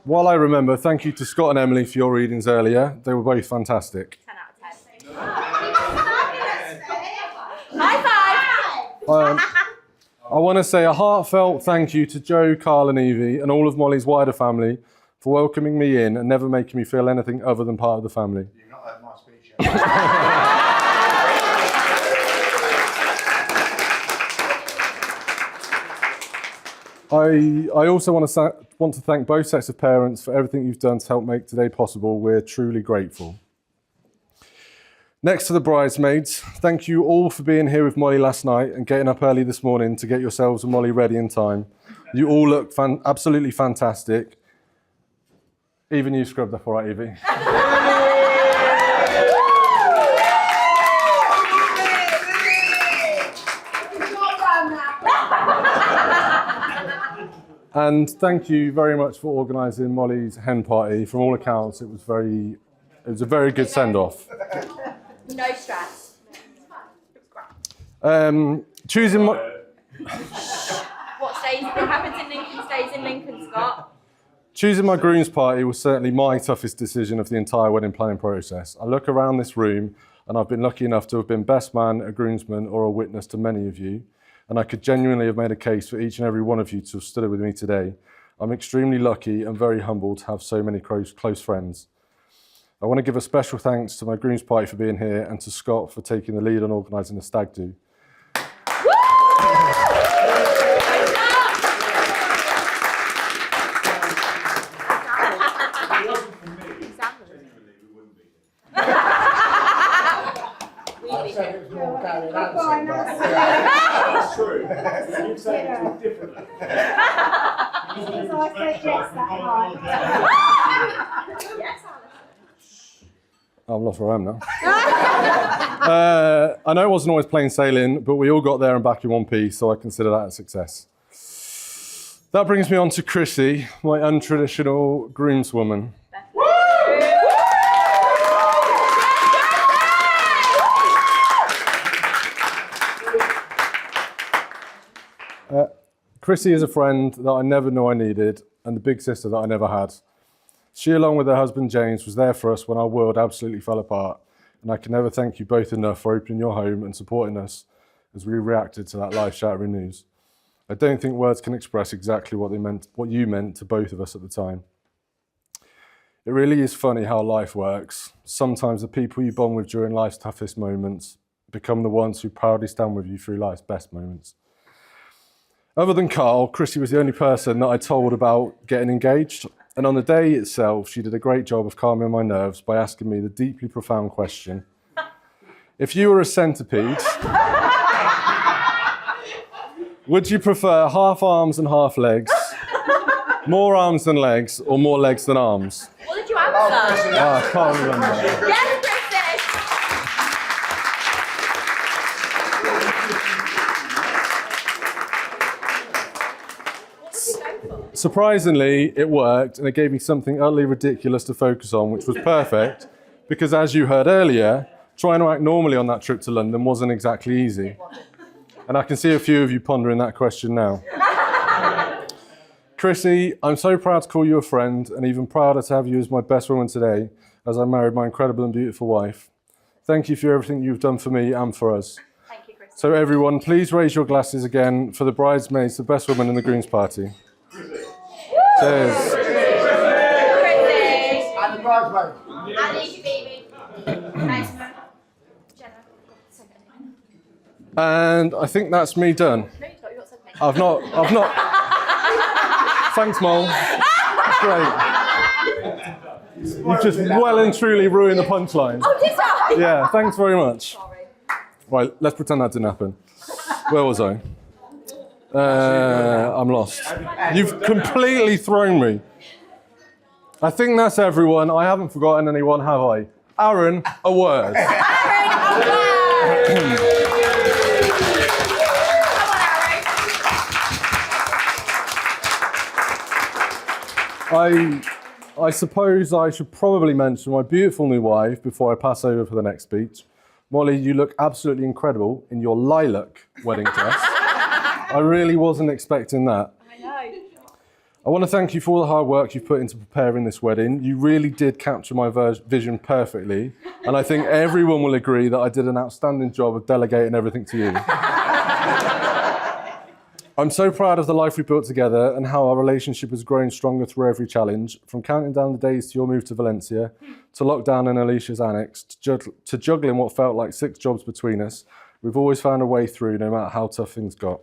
While I remember, thank you to Scott and Emily for your readings earlier. They were both fantastic. 10 out of 10. High five! I want to say a heartfelt thank you to Joe, Carl and Evie and all of Mollie's wider family for welcoming me in and never making me feel anything other than part of the family. You've not heard my speech yet. I also want to thank both sets of parents for everything you've done to help make today possible. We're truly grateful. Next to the bridesmaids, thank you all for being here with Mollie last night and getting up early this morning to get yourselves and Mollie ready in time. You all look absolutely fantastic. Even you scrubbed up all right, Evie. And thank you very much for organising Mollie's hen party. From all accounts, it was a very good send-off. No stress. Choosing What happens in Lincoln stays in Lincoln, Scott. Choosing my groom's party was certainly my toughest decision of the entire wedding planning process. I look around this room and I've been lucky enough to have been best man, a groomsman or a witness to many of you. And I could genuinely have made a case for each and every one of you to have stood with me today. I'm extremely lucky and very humbled to have so many close friends. I want to give a special thanks to my groom's party for being here and to Scott for taking the lead on organising the stag do. That's true. You say it differently. So I said yes that night. I've lost where I am now. I know it wasn't always plain sailing, but we all got there and back in one piece, so I consider that a success. That brings me on to Chrissy, my untraditional groomswoman. Chrissy is a friend that I never knew I needed and the big sister that I never had. She, along with her husband James, was there for us when our world absolutely fell apart, and I can never thank you both enough for opening your home and supporting us as we reacted to that life-shattering news. I don't think words can express exactly what you meant to both of us at the time. It really is funny how life works. Sometimes the people you bond with during life's toughest moments become the ones who proudly stand with you through life's best moments. Other than Carl, Chrissy was the only person that I told about getting engaged. And on the day itself, she did a great job of calming my nerves by asking me the deeply profound question, if you were a centipede, would you prefer half arms and half legs, more arms than legs, or more legs than arms? What did you answer? I can't remember. Yes, Chrissy! Surprisingly, it worked, and it gave me something utterly ridiculous to focus on, which was perfect, because as you heard earlier, trying to act normally on that trip to London wasn't exactly easy. And I can see a few of you pondering that question now. Chrissy, I'm so proud to call you a friend, and even prouder to have you as my best woman today, as I married my incredible and beautiful wife. Thank you for everything you've done for me and for us. Thank you, Chrissy. So everyone, please raise your glasses again for the bridesmaids, the best woman in the groom's party. Cheers. And the bridesmaid. And you, baby. Nice. And I think that's me done. I've not. Thanks, Mole. Great. You've just well and truly ruined the punchline. Oh, did I? Yeah, thanks very much. Sorry. Right, let's pretend that didn't happen. Where was I? I'm lost. You've completely thrown me. I think that's everyone. I haven't forgotten anyone, have I? Arran, a word. I suppose I should probably mention my beautiful new wife before I pass over for the next speech. Mollie, you look absolutely incredible in your lilac wedding dress. I really wasn't expecting that. I know. I want to thank you for all the hard work you've put into preparing this wedding. You really did capture my vision perfectly, and I think everyone will agree that I did an outstanding job of delegating everything to you. I'm so proud of the life we built together and how our relationship has grown stronger through every challenge, from counting down the days to your move to Valencia, to lockdown in Alicia's annex, to juggling what felt like 6 jobs between us. We've always found a way through, no matter how tough things got.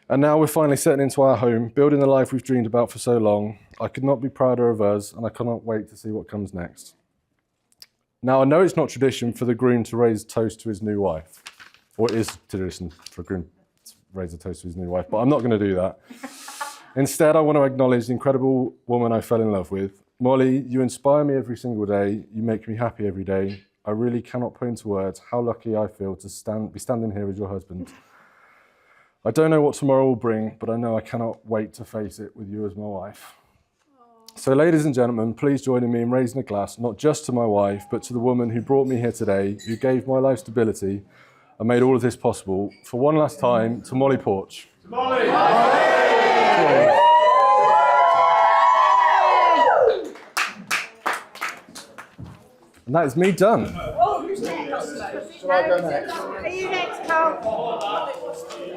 And now we're finally settling into our home, building the life we've dreamed about for so long. I could not be prouder of us, and I cannot wait to see what comes next. Now, I know it's not tradition for the groom to raise a toast to his new wife, or it is tradition for a groom to raise a toast to his new wife, but I'm not going to do that. Instead, I want to acknowledge the incredible woman I fell in love with. Mollie, you inspire me every single day. You make me happy every day. I really cannot put into words how lucky I feel to be standing here as your husband. I don't know what tomorrow will bring, but I know I cannot wait to face it with you as my wife. So ladies and gentlemen, please join me in raising a glass, not just to my wife, but to the woman who brought me here today, who gave my life stability and made all of this possible. For one last time, to Mollie Porch. To Mollie! Cheers. And that is me done. Who's next? Are you next, Carl?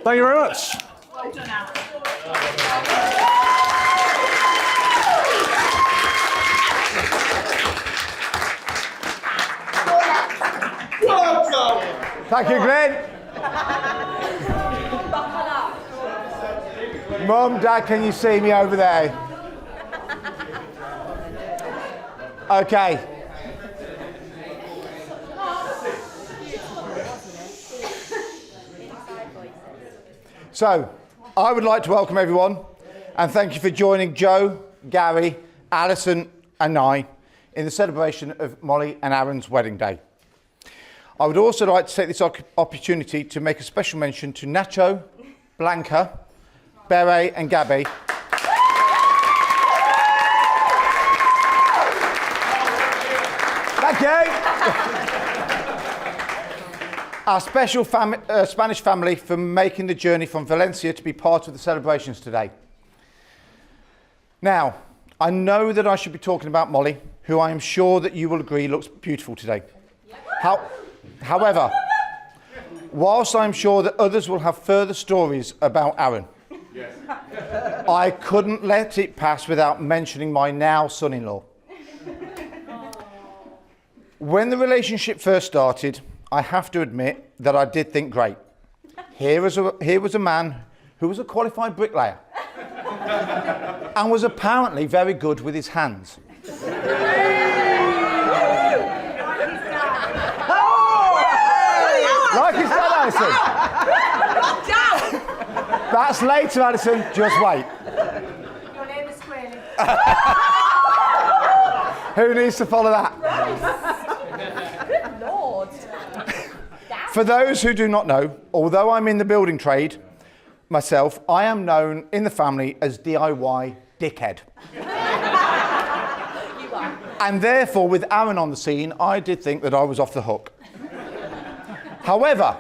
Thank you very much. Well done, Alan. Thank you, Glenn. Mum, Dad, can you see me over there? Okay. So, I would like to welcome everyone and thank you for joining Joe, Gary, Alison and I in the celebration of Mollie and Arran's wedding day. I would also like to take this opportunity to make a special mention to Nacho, Blanca, Beret and Gabby. Thank you. Our special Spanish family for making the journey from Valencia to be part of the celebrations today. Now, I know that I should be talking about Mollie, who I am sure that you will agree looks beautiful today. However, whilst I'm sure that others will have further stories about Arran, I couldn't let it pass without mentioning my now son-in-law. When the relationship first started, I have to admit that I did think, great. Here was a man who was a qualified bricklayer and was apparently very good with his hands. Like his dad, Alison. That's later, Alison. Just wait. Your name is Squirrely. Who needs to follow that? Good Lord. For those who do not know, although I'm in the building trade, myself, I am known in the family as DIY dickhead. And therefore, with Arran on the scene, I did think that I was off the hook. However,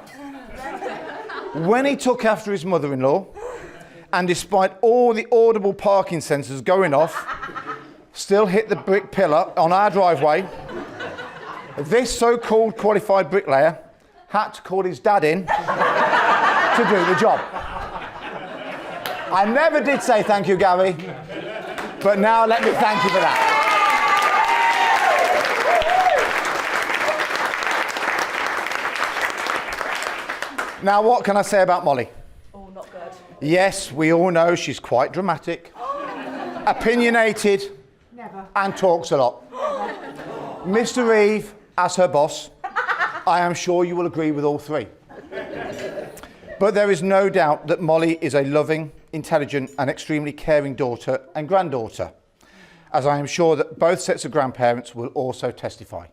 when he took after his mother-in-law, and despite all the audible parking sensors going off, still hit the brick pillar on our driveway, this so-called qualified bricklayer had to call his dad in to do the job. I never did say thank you, Gary, but now let me thank you for that. Now, what can I say about Mollie? Oh, not good. Yes, we all know she's quite dramatic, opinionated, and talks a lot. Mr. Reeve, as her boss, I am sure you will agree with all three. But there is no doubt that Mollie is a loving, intelligent, and extremely caring daughter and granddaughter, as I am sure that both sets of grandparents will also testify.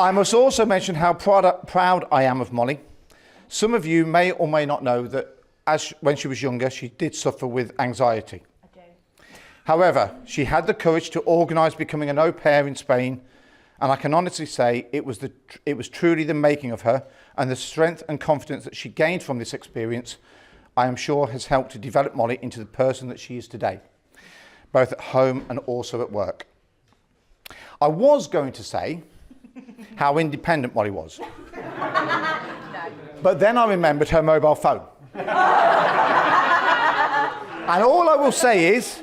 I must also mention how proud I am of Mollie. Some of you may or may not know that when she was younger, she did suffer with anxiety. I do. However, she had the courage to organise becoming an au pair in Spain, and I can honestly say it was truly the making of her, and the strength and confidence that she gained from this experience, I am sure has helped to develop Mollie into the person that she is today, both at home and also at work. I was going to say how independent Mollie was. But then I remembered her mobile phone. And all I will say is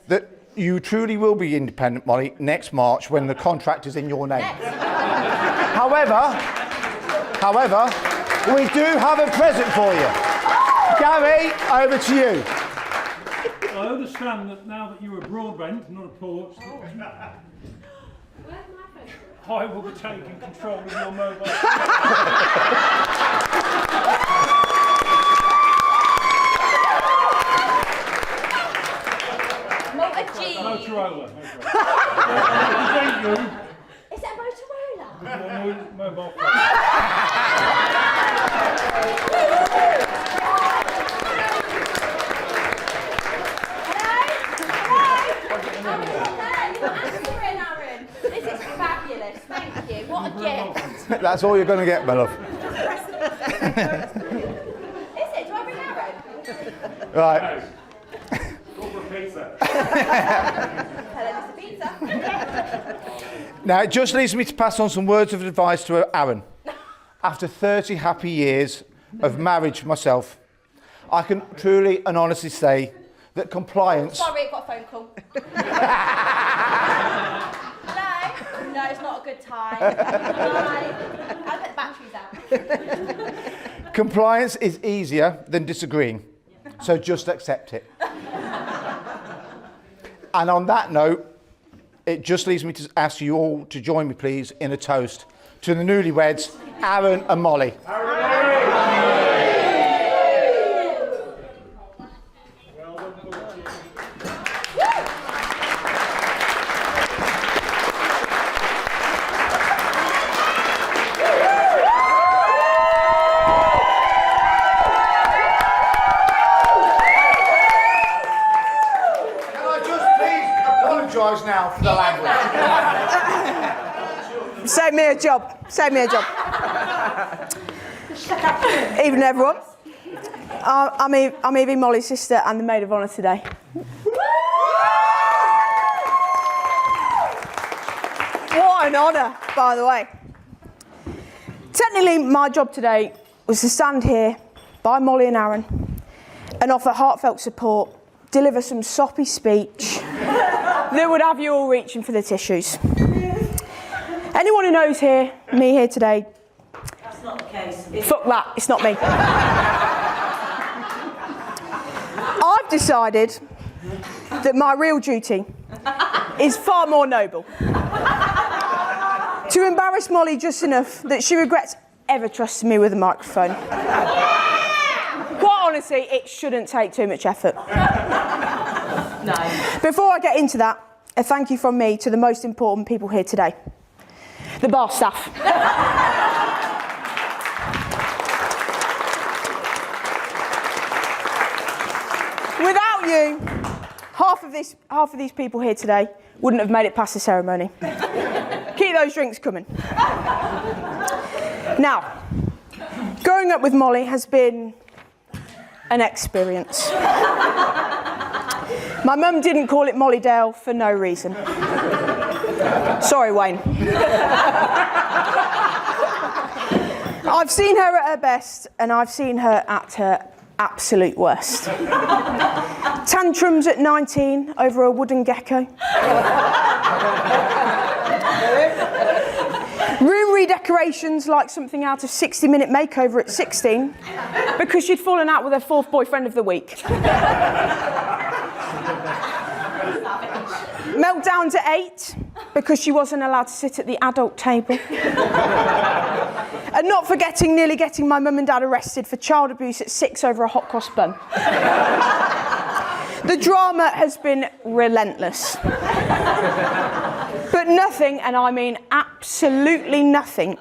that you truly will be independent, Mollie, next March when the contract is in your name. However, we do have a present for you. Gary, over to you. I understand that now that you're a broadbent, not a porch, I will be taking control of your mobile phone. Motorola. Is that Motorola? Your mobile phone. This is fabulous, thank you. What a gift. That's all you're going to get, my love. Is it? Do I bring Arran? Right. Go for pizza. Hello, Mr. Pizza. Now, it just leaves me to pass on some words of advice to Arran. After 30 happy years of marriage myself, I can truly and honestly say that compliance... Sorry, I've got a phone call. No, it's not a good time. I'll put the batteries out. Compliance is easier than disagreeing, so just accept it. And on that note, it just leaves me to ask you all to join me, please, in a toast to the newlyweds, Arran and Mollie. Now for the language. Save me a job. Save me a job. Evening, everyone. I'm Evie, Mollie's sister, and the maid of honour today. What an honour, by the way. Technically, my job today was to stand here by Mollie and Arran and offer heartfelt support, deliver some soppy speech that would have you all reaching for the tissues. Anyone who knows me here today... That's not the case. Fuck that, it's not me. I've decided that my real duty is far more noble. To embarrass Mollie just enough that she regrets ever trusting me with a microphone. Quite honestly, it shouldn't take too much effort. No. Before I get into that, a thank you from me to the most important people here today, the bar staff. Without you, half of these people here today wouldn't have made it past the ceremony. Keep those drinks coming. Now, growing up with Mollie has been an experience. My mum didn't call it Mollydale for no reason. Sorry, Wayne. I've seen her at her best, and I've seen her at her absolute worst. Tantrums at 19 over a wooden gecko. Room redecorations like something out of 60-Minute Makeover at 16 because she'd fallen out with her fourth boyfriend of the week. Meltdowns at 8 because she wasn't allowed to sit at the adult table. And not forgetting nearly getting my mum and dad arrested for child abuse at 6 over a hot cross bun. The drama has been relentless. But nothing, and I mean absolutely nothing,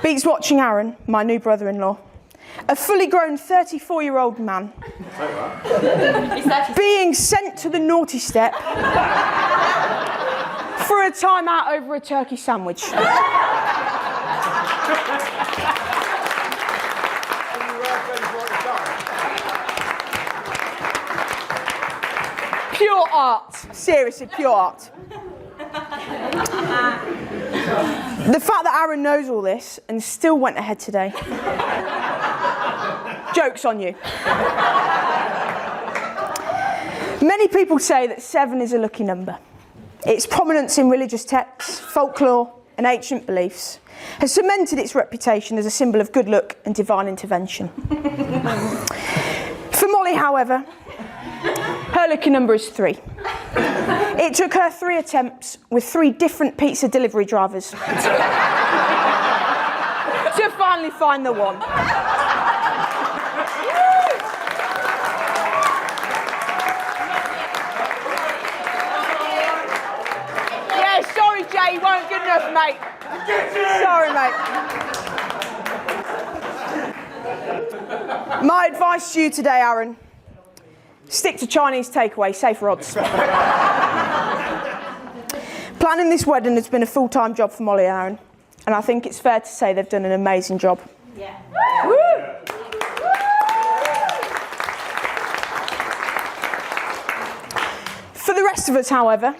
beats watching Arran, my new brother-in-law, a fully grown 34-year-old man, being sent to the naughty step for a time out over a turkey sandwich. Pure art. Seriously, pure art. The fact that Arran knows all this and still went ahead today. Joke's on you. Many people say that 7 is a lucky number. Its prominence in religious texts, folklore, and ancient beliefs has cemented its reputation as a symbol of good luck and divine intervention. For Mollie, however, her lucky number is 3. It took her 3 attempts with 3 different pizza delivery drivers to finally find the one. Yeah, sorry, Jay, you weren't good enough, mate. Sorry, mate. My advice to you today, Arran, stick to Chinese takeaway, safer odds. Planning this wedding has been a full-time job for Mollie and Arran, and I think it's fair to say they've done an amazing job. Yeah. Woo! For the rest of us, however,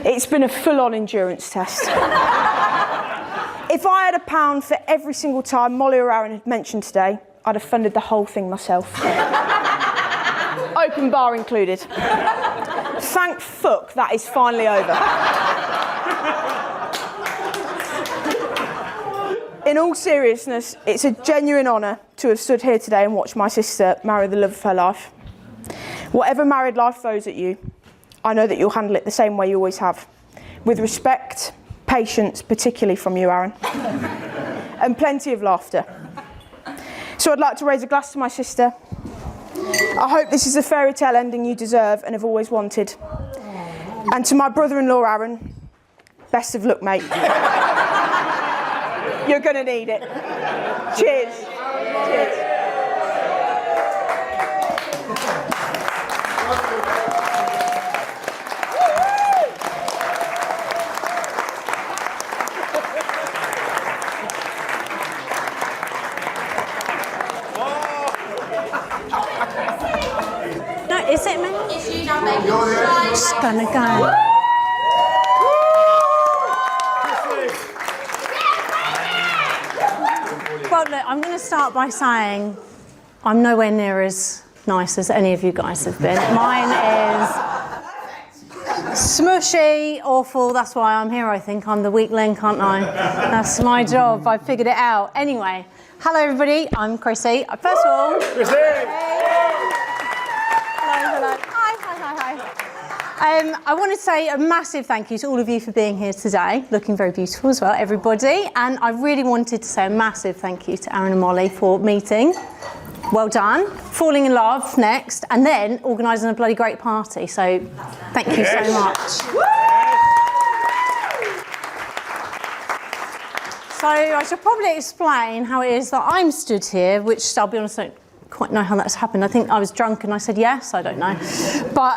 it's been a full-on endurance test. If I had £1 for every single time Mollie or Arran had mentioned today, I'd have funded the whole thing myself. Open bar included. Thank fuck that is finally over. In all seriousness, it's a genuine honour to have stood here today and watched my sister marry the love of her life. Whatever married life throws at you, I know that you'll handle it the same way you always have. With respect, patience, particularly from you, Arran, and plenty of laughter. So I'd like to raise a glass to my sister. I hope this is the fairy tale ending you deserve and have always wanted. And to my brother-in-law, Arran, best of luck, mate. You're going to need it. Cheers. Cheers. Is it me? It's you now, baby. Just gonna go. Well, look, I'm going to start by saying I'm nowhere near as nice as any of you guys have been. Mine is smushy, awful. That's why I'm here, I think. I'm the weak link, aren't I? That's my job. I figured it out. Anyway, hello, everybody. I'm Chrissy. First of all... Chrissy! Hello. Hi. I want to say a massive thank you to all of you for being here today. Looking very beautiful as well, everybody. And I really wanted to say a massive thank you to Arran and Mollie for meeting. Well done. Falling in love next, and then organising a bloody great party. So thank you so much. So I should probably explain how it is that I'm stood here, which I'll be honest, I don't quite know how that's happened. I think I was drunk and I said yes, I don't know. But,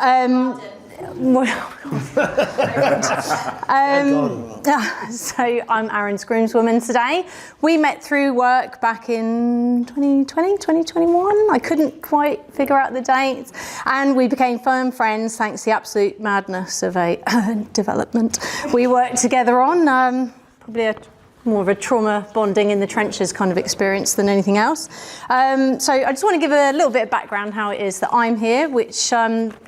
so I'm Arran's groomswoman today. We met through work back in 2020, 2021. I couldn't quite figure out the dates. And we became firm friends thanks to the absolute madness of a development we worked together on. Probably more of a trauma bonding in the trenches kind of experience than anything else. So I just want to give a little bit of background how it is that I'm here, which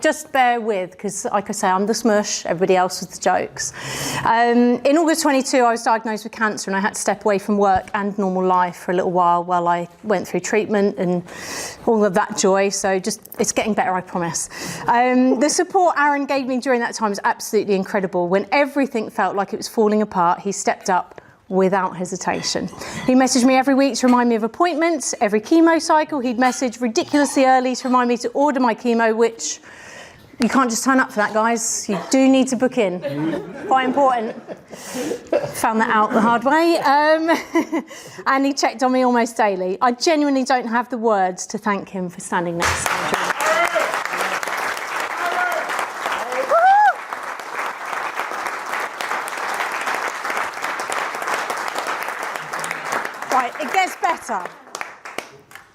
just bear with, because like I say, I'm the smush, everybody else with the jokes. In August 22, I was diagnosed with cancer and I had to step away from work and normal life for a little while I went through treatment and all of that joy. So just, it's getting better, I promise. The support Arran gave me during that time was absolutely incredible. When everything felt like it was falling apart, he stepped up without hesitation. He messaged me every week to remind me of appointments. Every chemo cycle, he'd message ridiculously early to remind me to order my chemo, which you can't just turn up for that, guys. You do need to book in. Quite important. Found that out the hard way. And he checked on me almost daily. I genuinely don't have the words to thank him for standing next to me.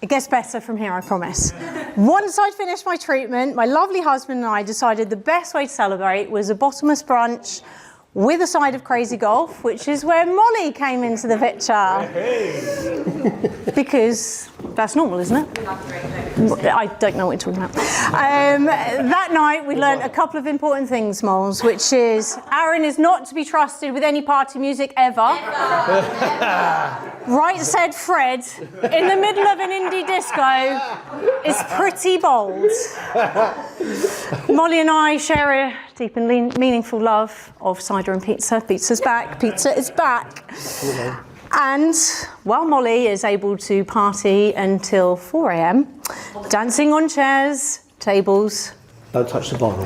It gets better from here, I promise. Once I'd finished my treatment, my lovely husband and I decided the best way to celebrate was a bottomless brunch with a side of crazy golf, which is where Mollie came into the picture. Because that's normal, isn't it? I don't know what you're talking about. That night we learnt a couple of important things, Moles, which is Arran is not to be trusted with any party music ever. Right said Fred, in the middle of an indie disco, is pretty bold. Mollie and I share a deep and meaningful love of cider and pizza. Pizza's back. Pizza is back. And while Mollie is able to party until 4 a.m, dancing on chairs, tables. Don't touch the bottle.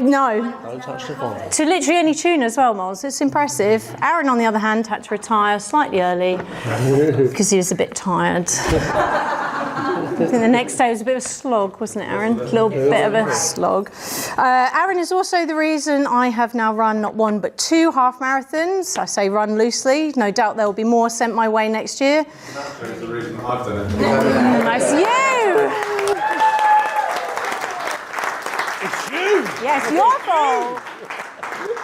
No. Don't touch the bottle. To literally any tune as well, Moles. It's impressive. Arran, on the other hand, had to retire slightly early because he was a bit tired. I think the next day was a bit of a slog, wasn't it, Arran? A little bit of a slog. Arran is also the reason I have now run not one but 2 half marathons. I say run loosely. No doubt there will be more sent my way next year. That's the reason I've done it. Nice you! It's you! Yes, your fault.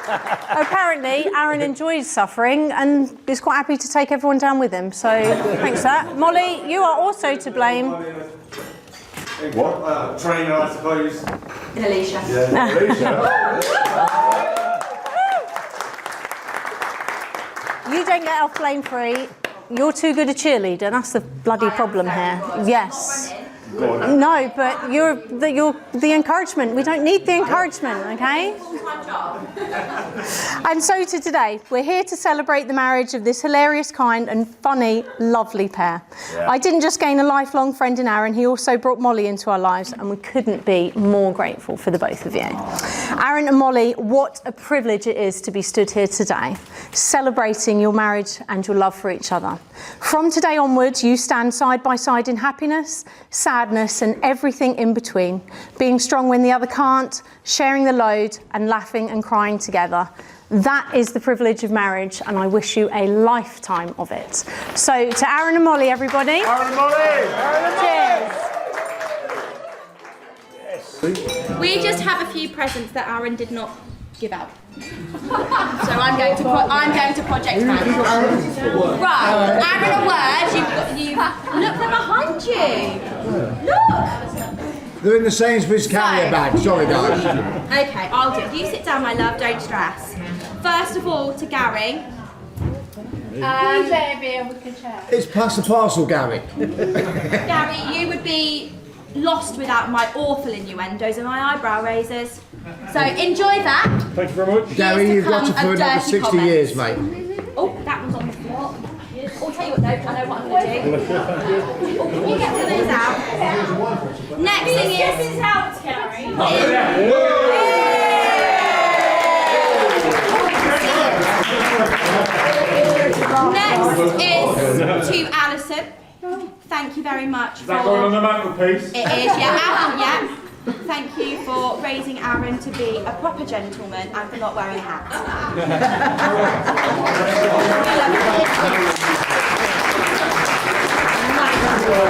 Apparently, Arran enjoys suffering and is quite happy to take everyone down with him. So, thanks for that. Mollie, you are also to blame. What? Trainer, I suppose. Alicia. Yeah, Alicia. You don't get off blame free. You're too good a cheerleader. That's the bloody problem here. Yes. No, but you're the encouragement. We don't need the encouragement, okay? And so to today, we're here to celebrate the marriage of this hilarious, kind and funny, lovely pair. Yeah. I didn't just gain a lifelong friend in Arran, he also brought Mollie into our lives, and we couldn't be more grateful for the both of you. Arran and Mollie, what a privilege it is to be stood here today, celebrating your marriage and your love for each other. From today onwards, you stand side by side in happiness, sadness and everything in between, being strong when the other can't, sharing the load and laughing and crying together. That is the privilege of marriage, and I wish you a lifetime of it. So to Arran and Mollie, everybody. Arran and Mollie! Cheers. Yes. We just have a few presents that Arran did not give out. So I'm going to project manage. Right, Arran, a word. You look, they're behind you. Look. They're in the Sainsbury's carrier bag. Sorry, guys. Okay, I'll do it. You sit down, my love. Don't stress. First of all, to Gary. It's past the parcel, Gary. Gary, you would be lost without my awful innuendos and my eyebrow raisers. So enjoy that. Thank you very much. Gary, you've got to for another 60 years, mate. Oh, that was on the floor. I'll tell you what, no, I know what I'm going to do. Oh, can you get one of those out? Next is to Alison. Thank you very much. Is that going on the mantelpiece? It is, yeah. Yeah. Thank you for raising Arran to be a proper gentleman and for not wearing a hat.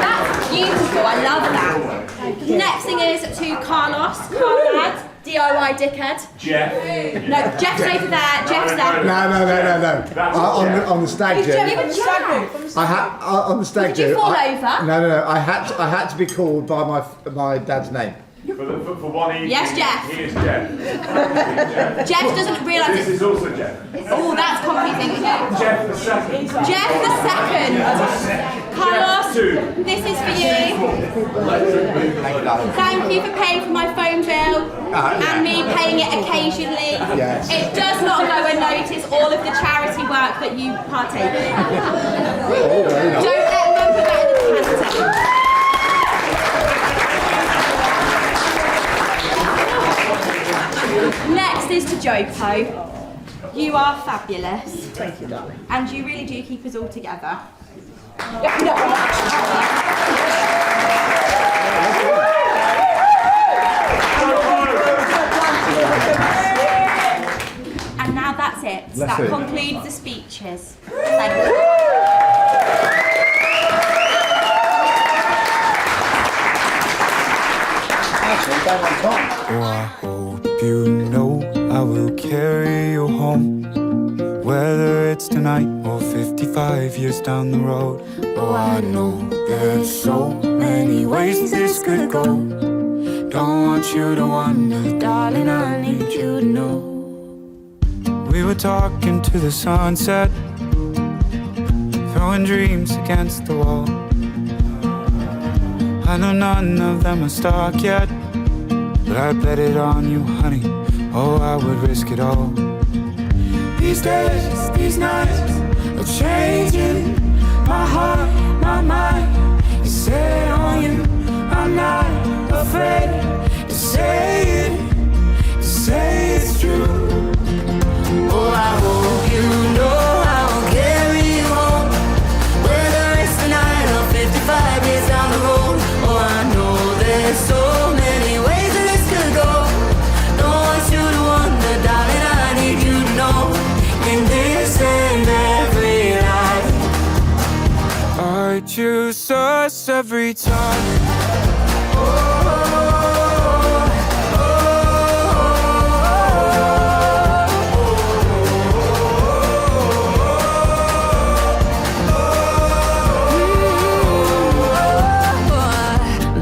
That's beautiful, I love that. Next thing is to Carlos, Carlad, DIY dickhead. Jeff. No, Jeff's over there, Jeff's there. No. On the stag do. You were Jeff. On the stag do. Did you fall over? No. I had to be called by my dad's name. For one evening. Yes, Jeff. He is Jeff. Jeff doesn't realise This is also Jeff. Oh, that's confusing. Jeff the second. Jeff the second. Carlos, this is for you. Thank you for paying for my phone bill and me paying it occasionally. Yes. It does not go unnoticed all of the charity work that you partake in. Don't let Mum put that in the decanter. Next is to Joko. You are fabulous. Thank you, darling. And you really do keep us all together. And now that's it. That concludes the speeches. Thank you. Oh, I hope you know I will carry you home, whether it's tonight or 55 years down the road. Oh, I know there's so many ways this could go. Don't want you to wonder, darling, I need you to know. We were talking to the sunset, throwing dreams against the wall. I know none of them are stuck yet, but I bet it on you, honey. Oh, I would risk it all. These days, these nights are changing my heart, my mind is set on you. I'm not afraid to say it's true. Oh, I hope you know I will carry you home, whether it's tonight or 55 years down the road. Oh, I know there's so many ways that this could go. Don't want you to wonder, darling, I need you to know. In this and every life, I choose us every time.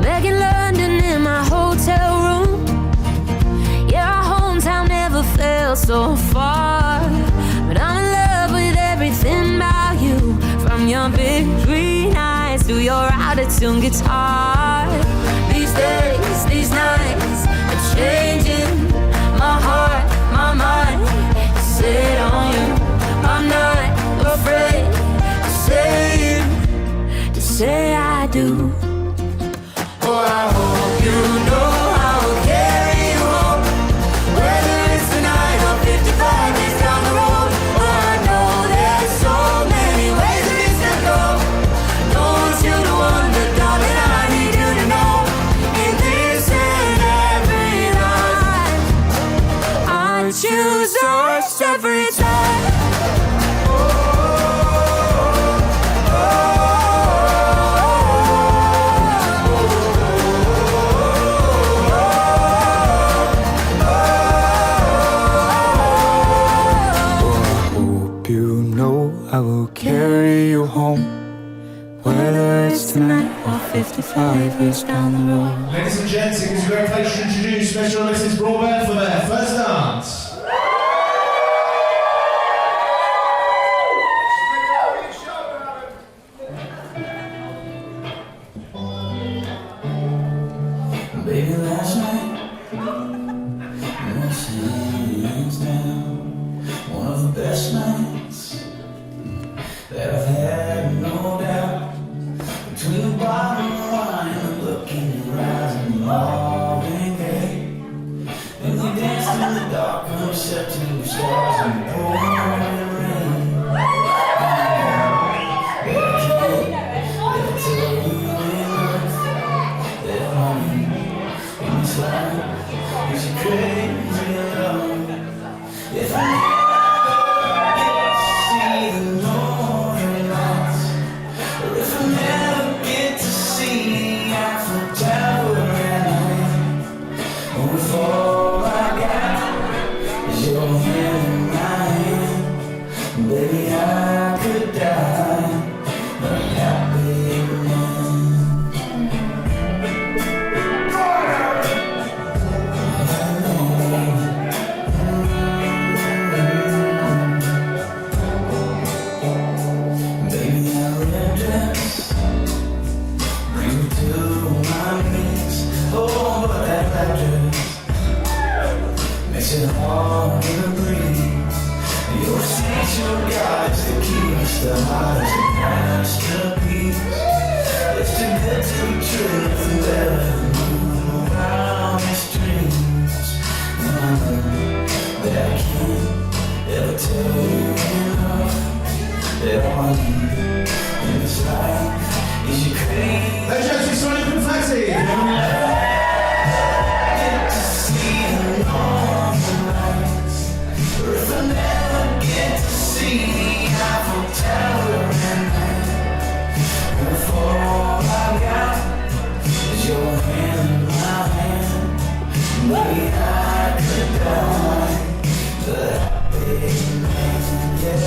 Back in London in my hotel room, yeah, our hometown never felt so far. But I'm in love with everything about you, from your big green eyes to your out-of-tune guitar. These days, these nights are changing my heart, my mind is set on you. I'm not afraid to say I do. Oh, I hope you know I will carry you home, whether it's tonight or 55 years down the road. Oh, I know there's so many ways that this could go. Don't want you to wonder, darling, I need you to know. In this and every life, I choose us every time. I will carry you home, whether it's tonight or 55 years down the road. Ladies and gents, it is a great pleasure to introduce Special Mrs. Broadbent for their first dance. Baby, last night, hands down, one of the best nights that I've had, no doubt. Between the bottle of wine and look in your eyes and Marvin Gaye, makes it hard to breathe. Your essential God is the key, it's the heart is a masterpiece. It's too good to be true if you ever move around these dreams. And I know that I can't ever tell you enough that all I need in this life is your grace. Let's just be Sonny Confetti. Get to see the northern lights, or if I never get to see the Eiffel Tower at night, and if all I got is your hand in my hand, maybe I could die the happy man, yeah.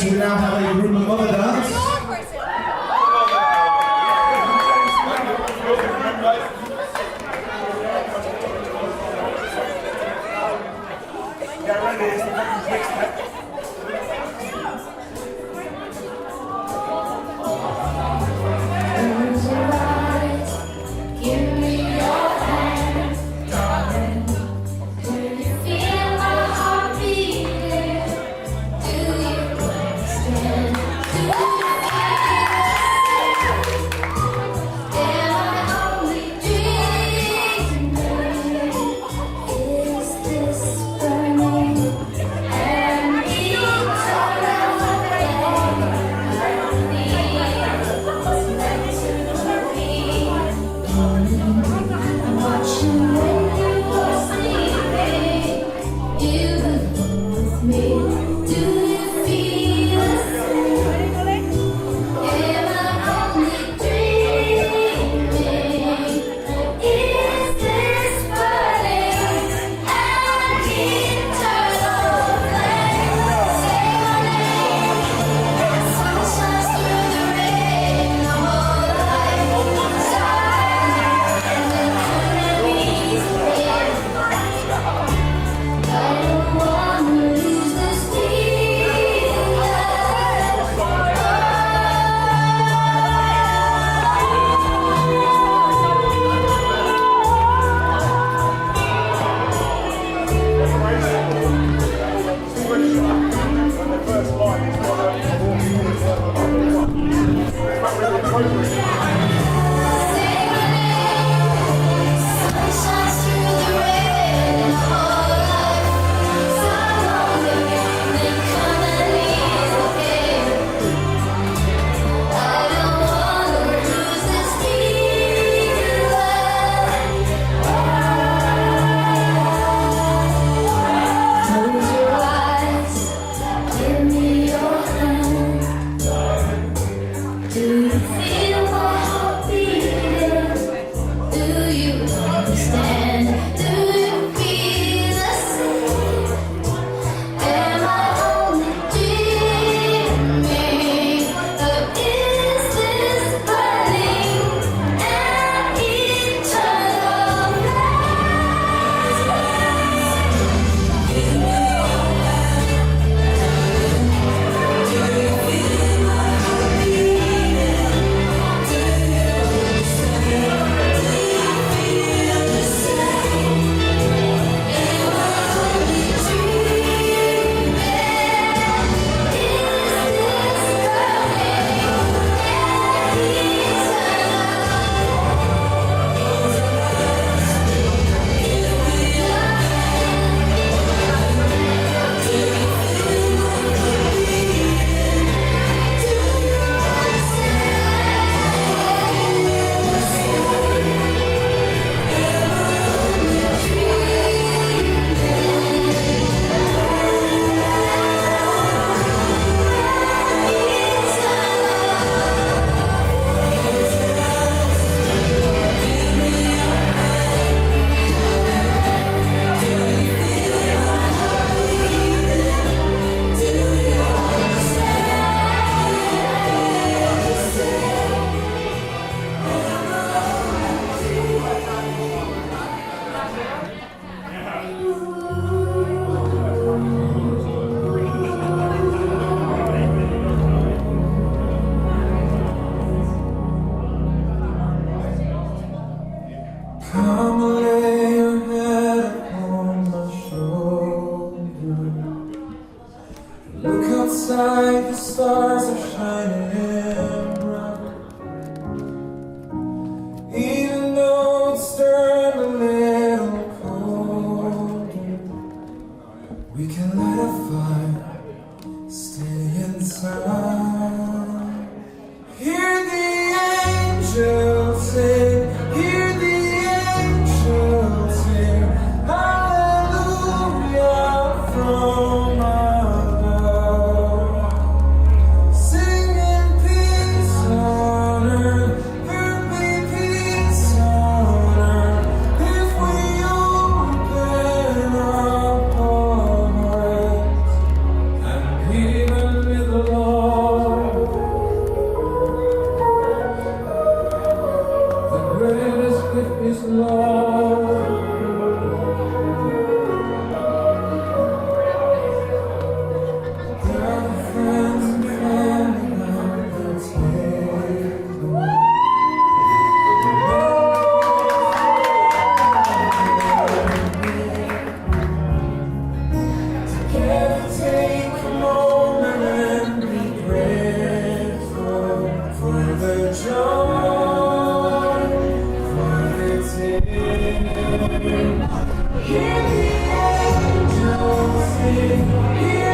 dance, we now have a room of mother dance. greatest gift is love. Gather friends and family round the table. Together take a moment and be grateful for the joy, for the tears. Hear the angels sing. Hear